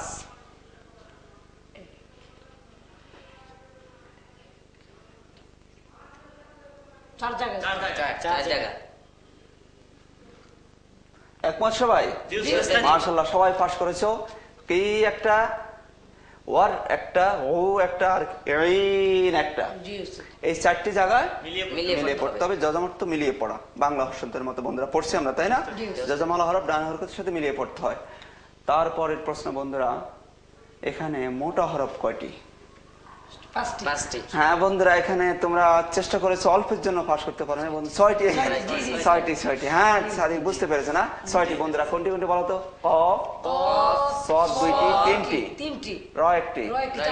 4 জায়গায়। 4 জায়গা। একমত সবাই? মাশাআল্লাহ, সবাই পাস করেছো। কি একটা, ওয়ার একটা, ও একটা, আর ইন একটা। এই 4টি জায়গায় মিলিয়ে পড়তে হবে। যজমর্থ মিলিয়ে পড়া, বাংলা হরফের মতো বন্ধুরা পড়ছি আমরা, তাই না? যজমালা হরফ ডান হরফের সাথে মিলিয়ে পড়তে হয়। তারপরের প্রশ্ন বন্ধুরা, এখানে মোটা হরফ কয়টি? 5টি। হ্যাঁ বন্ধুরা, এখানে তোমরা চেষ্টা করেছো অল্পের জন্য পাস করতে পারো না বন্ধু। 6টি। 6টি। হ্যাঁ সাদিক বুঝতে পেরেছে না? 6টি বন্ধুরা। কোনটি কোনটি বলো তো? ক, সদ 2টি, 3টি, র 1টি,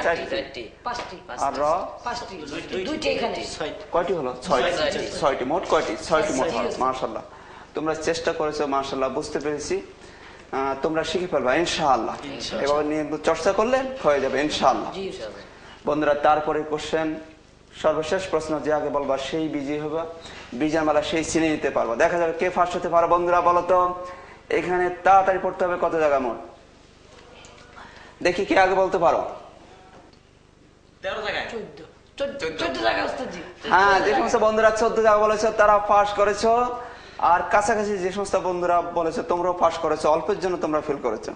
4টি, 5টি, আর র 5টি, 2টি এখানে। কয়টি হলো? 6টি। মোট কয়টি? 6টি মোট। মাশাআল্লাহ, তোমরা চেষ্টা করেছো, মাশাআল্লাহ, বুঝতে পেরেছি। তোমরা শিখে ফেলবা ইনশাআল্লাহ। এভাবে নিয়ে চর্চা করলে হয়ে যাবে ইনশাআল্লাহ বন্ধুরা। তারপরে কোশ্চেন, সর্বশেষ প্রশ্ন, যে আগে বলবা সেই বিজয়ী হবে, বিজয় মালা সেই চিনে নিতে পারবো। দেখা যাবে কে ফার্স্ট হতে পারো। বন্ধুরা বলো তো, এখানে তাড়াতাড়ি পড়তে হবে কত জায়গা মোট? দেখি কে আগে বলতে পারো। 13 জায়গায়। 14 জায়গায় ওস্তাদজি। হ্যাঁ, যে সমস্ত বন্ধুরা 14 জায়গা বলেছো তারা পাস করেছো, আর কাছাকাছি যে সমস্ত বন্ধুরা বলেছো তোমরাও পাস করেছো। অল্পের জন্য তোমরা ফেল করেছো,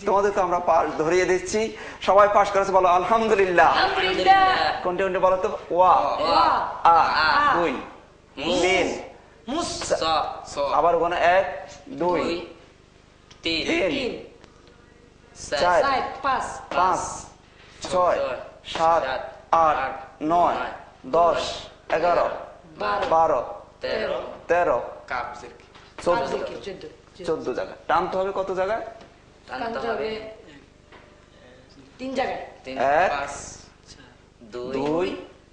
তোমাদেরকে আমরা পাস ধরিয়ে দিচ্ছি। সবাই পাস করেছে, বলো আলহামদুলিল্লাহ। কোনটি কোনটি বলো তো? ওয়া, আ, 2, 3, আবার ওখানে 1, 2, 3, 4, 5, 6, 7, 8, 9, 10, 11, 12, 13, 14 জায়গা। টানতে হবে কত জায়গায়? 3 জায়গায়। 1, 2,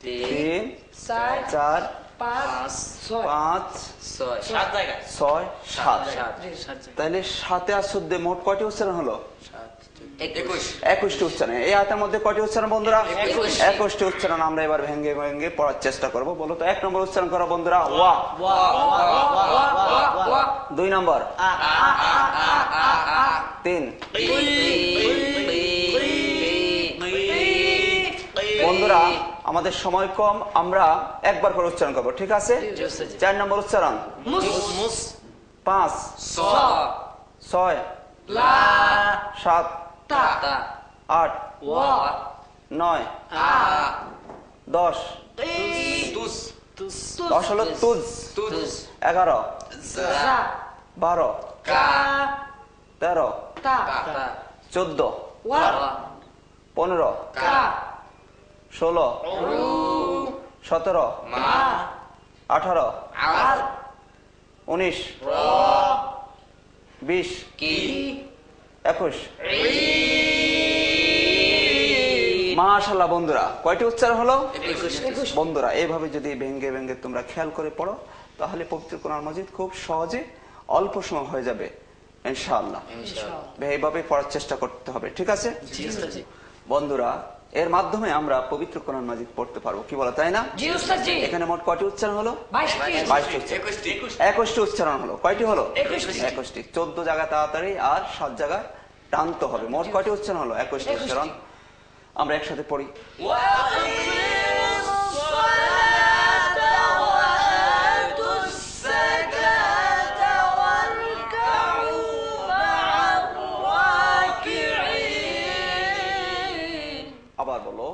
3, 4, 5, 6, 7। তাহলে 7 আর 14 মোট কয়টি উচ্চারণ হলো? 21টি উচ্চারণ। এই আয়াতের মধ্যে কয়টি উচ্চারণ বন্ধুরা? 21টি উচ্চারণ। আমরা এবার ভেঙে ভেঙে পড়ার চেষ্টা করব। বলো তো 1 নম্বর উচ্চারণ করো বন্ধুরা, ওয়া। 2 নম্বর, 3। বন্ধুরা আমাদের সময় কম, আমরা একবার করে উচ্চারণ করবো, ঠিক আছে? 4 নম্বর উচ্চারণ, 5, 6, 7, তা 8 ওয়া 9 আ 10 তুস 10 হলো তুজ, তুস 11 জা 12 কা 13 তা 14 ওয়া 15 কা 16 17 মা 18 আল 19 র 20 কি 21 মাশাআল্লাহ বন্ধুরা, কয়টি উচ্চারণ হলো? 21 বন্ধুরা এইভাবে যদি ভেঙ্গে ভেঙ্গে তোমরা খেয়াল করে পড়ো তাহলে পবিত্র কোরআন মাজিদ খুব সহজে অল্প সময় হয়ে যাবে ইনশাআল্লাহ। এইভাবে পড়ার চেষ্টা করতে হবে, ঠিক আছে বন্ধুরা? এর মাধ্যমে আমরা পবিত্র কোরআন মাজিদ পড়তে পারবো, কি বলো তাই না? জি উস্তাদ জি এখানে মোট কয়টি উচ্চারণ হলো? 22টি 21টি উচ্চারণ হলো। কয়টি হলো? 21টি। 14 জায়গা তাড়াতাড়ি আর 7 জায়গায় টানতে হবে। মোট কয়টি উচ্চারণ হলো? 21টি উচ্চারণ। আমরা একসাথে পড়ি। আবার বলো।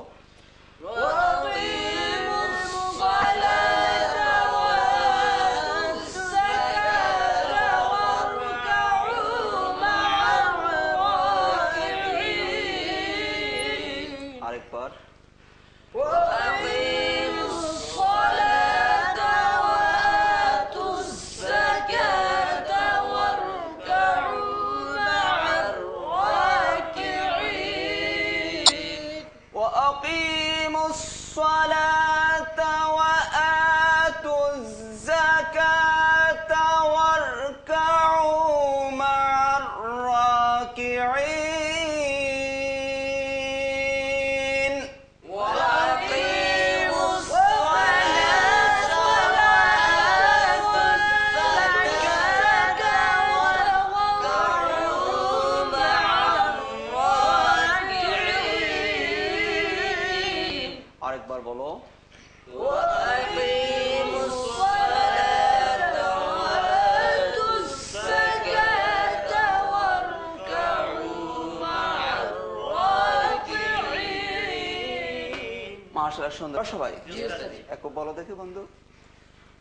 আরেকবার। وأقيموا الصلاة وآتوا الزكاة واركعوا مع الراكعين আরেকবার বলো। মাশাআল্লাহ সুন্দর। সবাই একটু বলো দেখি বন্ধু।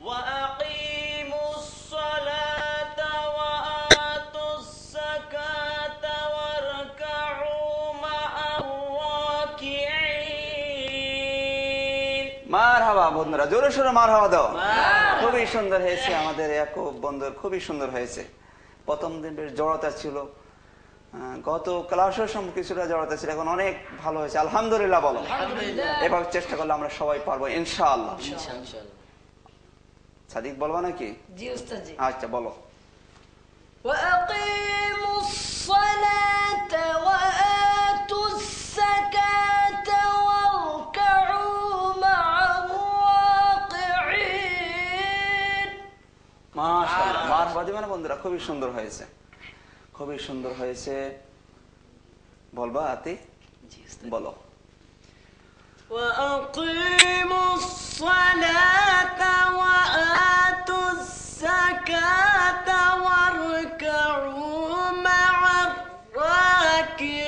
وأقيموا الصلاة وآتوا الزكاة واركعوا مع الراكعين মারহাবা বন্ধুরা, জোরে সোরে মারহাবা দাও। খুবই সুন্দর হয়েছে আমাদের ইয়াকুব বন্ধুর, খুবই সুন্দর হয়েছে। প্রথম দিন বেশ জড়তা ছিল, গত ক্লাসের সময় কিছুটা জড়তা ছিল, এখন অনেক ভালো হয়েছে আলহামদুলিল্লাহ বলো। এভাবে চেষ্টা করলে আমরা সবাই পারবো ইনশাআল্লাহ। সাদিক বলবা নাকি? জি উস্তাদ জি আচ্ছা বলো। وأقيموا الصلاة وآتوا الزكاة واركعوا مع الراكعين মাশাআল্লাহ, মারহাবা দিবেন বন্ধুরা, খুবই সুন্দর হয়েছে, খুবই সুন্দর হয়েছে। বলবা আতি? বলো। وأقيموا الصلاة وآتوا الزكاة واركعوا مع الراكعين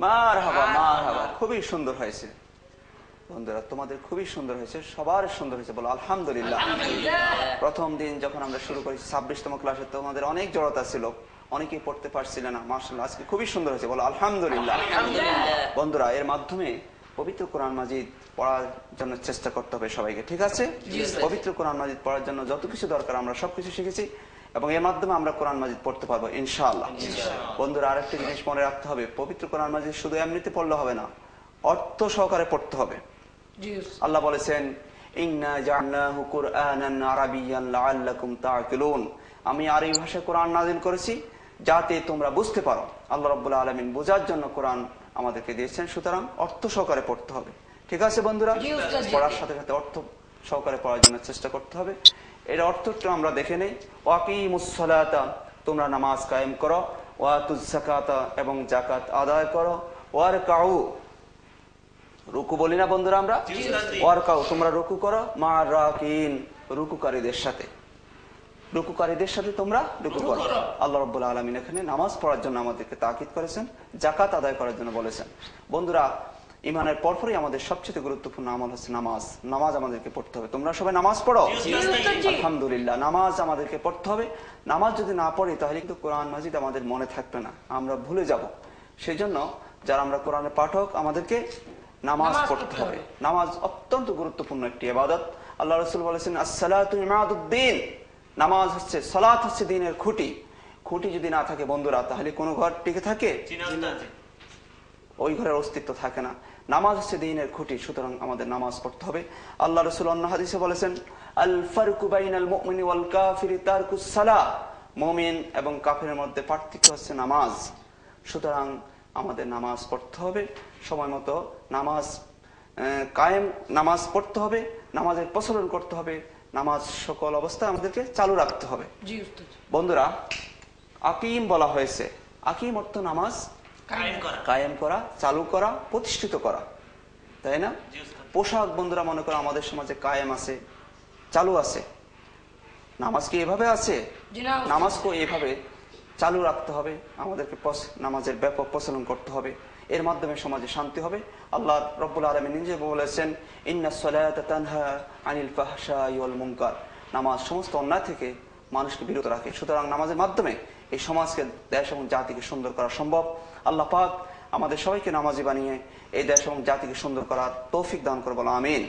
মারহাবা মারহাবা, খুবই সুন্দর হয়েছে বন্ধুরা, তোমাদের খুবই সুন্দর হয়েছে, সবার সুন্দর হয়েছে, বলো আলহামদুলিল্লাহ। প্রথম দিন যখন আমরা শুরু করেছি 26তম ক্লাসে তোমাদের অনেক জড়তা ছিল, অনেকেই পড়তে পারছিলে না, মাশাআল্লাহ আজকে খুবই সুন্দর হয়েছে, বলো আলহামদুলিল্লাহ। বন্ধুরা এর মাধ্যমে পবিত্র কোরআন মাজিদ পড়ার জন্য চেষ্টা করতে হবে সবাইকে, ঠিক আছে? পবিত্র কোরআন মাজিদ পড়ার জন্য যত কিছু দরকার আমরা সবকিছু শিখেছি এবং এর মাধ্যমে আমরা কোরআন মাজিদ পড়তে পারবো ইনশাআল্লাহ। বন্ধুরা আরেকটা জিনিস মনে রাখতে হবে, পবিত্র কোরআন মাজিদ শুধু এমনিতে পড়লে হবে না, অর্থ সহকারে পড়তে হবে। আল্লাহ বলেছেন ইন্না জাআলনাহু কুরআনান আরাবিয়্যান লাআল্লাকুম তাআকিলুন, আমি আরবি ভাষায় কোরআন নাযিল করেছি যাতে তোমরা বুঝতে পারো। আল্লাহ রাব্বুল আলামিন বোঝার জন্য কোরআন আমাদেরকে দিয়েছেন, সুতরাং অর্থ সহকারে পড়তে হবে, ঠিক আছে বন্ধুরা? পড়ার সাথে সাথে অর্থ সহকারে পড়ার জন্য চেষ্টা করতে হবে। এর অর্থটা আমরা দেখে নেই। ওয়াকিমুস সালাতা, তোমরা নামাজ কায়েম করো, ওয়াতুজ যাকাতা, এবং যাকাত আদায় করো, ওয়ারকাউ, রুকু বলি না বন্ধুরা আমরা, ওয়ারকাউ তোমরা রুকু করো, মা রাকিন, রুকুকারীদের সাথে। রুকুকারীদের সাথে তোমরা রুকু করো। আল্লাহ রাব্বুল আলামিন এখানে নামাজ পড়ার জন্য আমাদেরকে তাকিদ করেছেন, যাকাত আদায় করার জন্য বলেছেন। বন্ধুরা, ইমানের পরপরই আমাদের সবচেয়ে গুরুত্বপূর্ণ আমল হচ্ছে নামাজ। নামাজ আমাদেরকে পড়তে হবে। তোমরা সবাই নামাজ পড়ো? আলহামদুলিল্লাহ, নামাজ আমাদেরকে পড়তে হবে। নামাজ যদি না পড়ি তাহলে কিন্তু কোরআন মাজিদ আমাদের মনে থাকবে না, আমরা ভুলে যাব। সেই জন্য যারা আমরা কোরআনের পাঠক, আমাদেরকে নামাজ পড়তে হবে। নামাজ অত্যন্ত গুরুত্বপূর্ণ একটি ইবাদত। আল্লাহ রাসূল বলেছেন, আসসালাতু ইমাদুদ্দিন, নামাজ হচ্ছে, সালাত হচ্ছে দ্বীনের খুঁটি। খুঁটি যদি না থাকে বন্ধুরা, তাহলে কোন ঘর টিকে থাকে? ওই ঘরের অস্তিত্ব থাকে না। নামাজ হচ্ছে দ্বীনের খুঁটি, সুতরাং আমাদের নামাজ পড়তে হবে। আল্লাহ রাসূল অন্য হাদিসে বলেছেন, আল ফারকু বাইনাল মুমিনি ওয়াল কাফিরি তারকুস সালাহ, মুমিন এবং কাফিরের মধ্যে পার্থক্য হচ্ছে নামাজ। সুতরাং আমাদের নামাজ পড়তে হবে, সময় মতো নামাজ কায়েম, নামাজ পড়তে হবে, নামাজের প্রচলন করতে হবে, নামাজ সকল অবস্থায় আমাদেরকে চালু রাখতে হবে। বন্ধুরা, আকিম বলা হয়েছে, আকিম অর্থ নামাজ কায়েম করা, চালু করা, প্রতিষ্ঠিত করা, তাই না? পোশাক বন্ধুরা মনে করো আমাদের সমাজে কায়েম আছে, চালু আছে। নামাজ কি এভাবে আছে? নামাজকে এভাবে চালু রাখতে হবে, আমাদেরকে নামাজের ব্যাপক প্রচলন করতে হবে। এর মাধ্যমে সমাজে শান্তি হবে। আল্লাহ রাব্বুল আলামিন নিজে বলেছেন, ইন্নাস সালাতা তানহা আনিল ফাহশাই ওয়াল মুনকার, নামাজ সমস্ত অন্যায় থেকে মানুষকে বিরত রাখে। সুতরাং নামাজের মাধ্যমে এই সমাজকে, দেশ এবং জাতিকে সুন্দর করা সম্ভব। আল্লাহ পাক আমাদের সবাইকে নামাজি বানিয়ে এই দেশ এবং জাতিকে সুন্দর করার তৌফিক দান করে, বলো আমিন।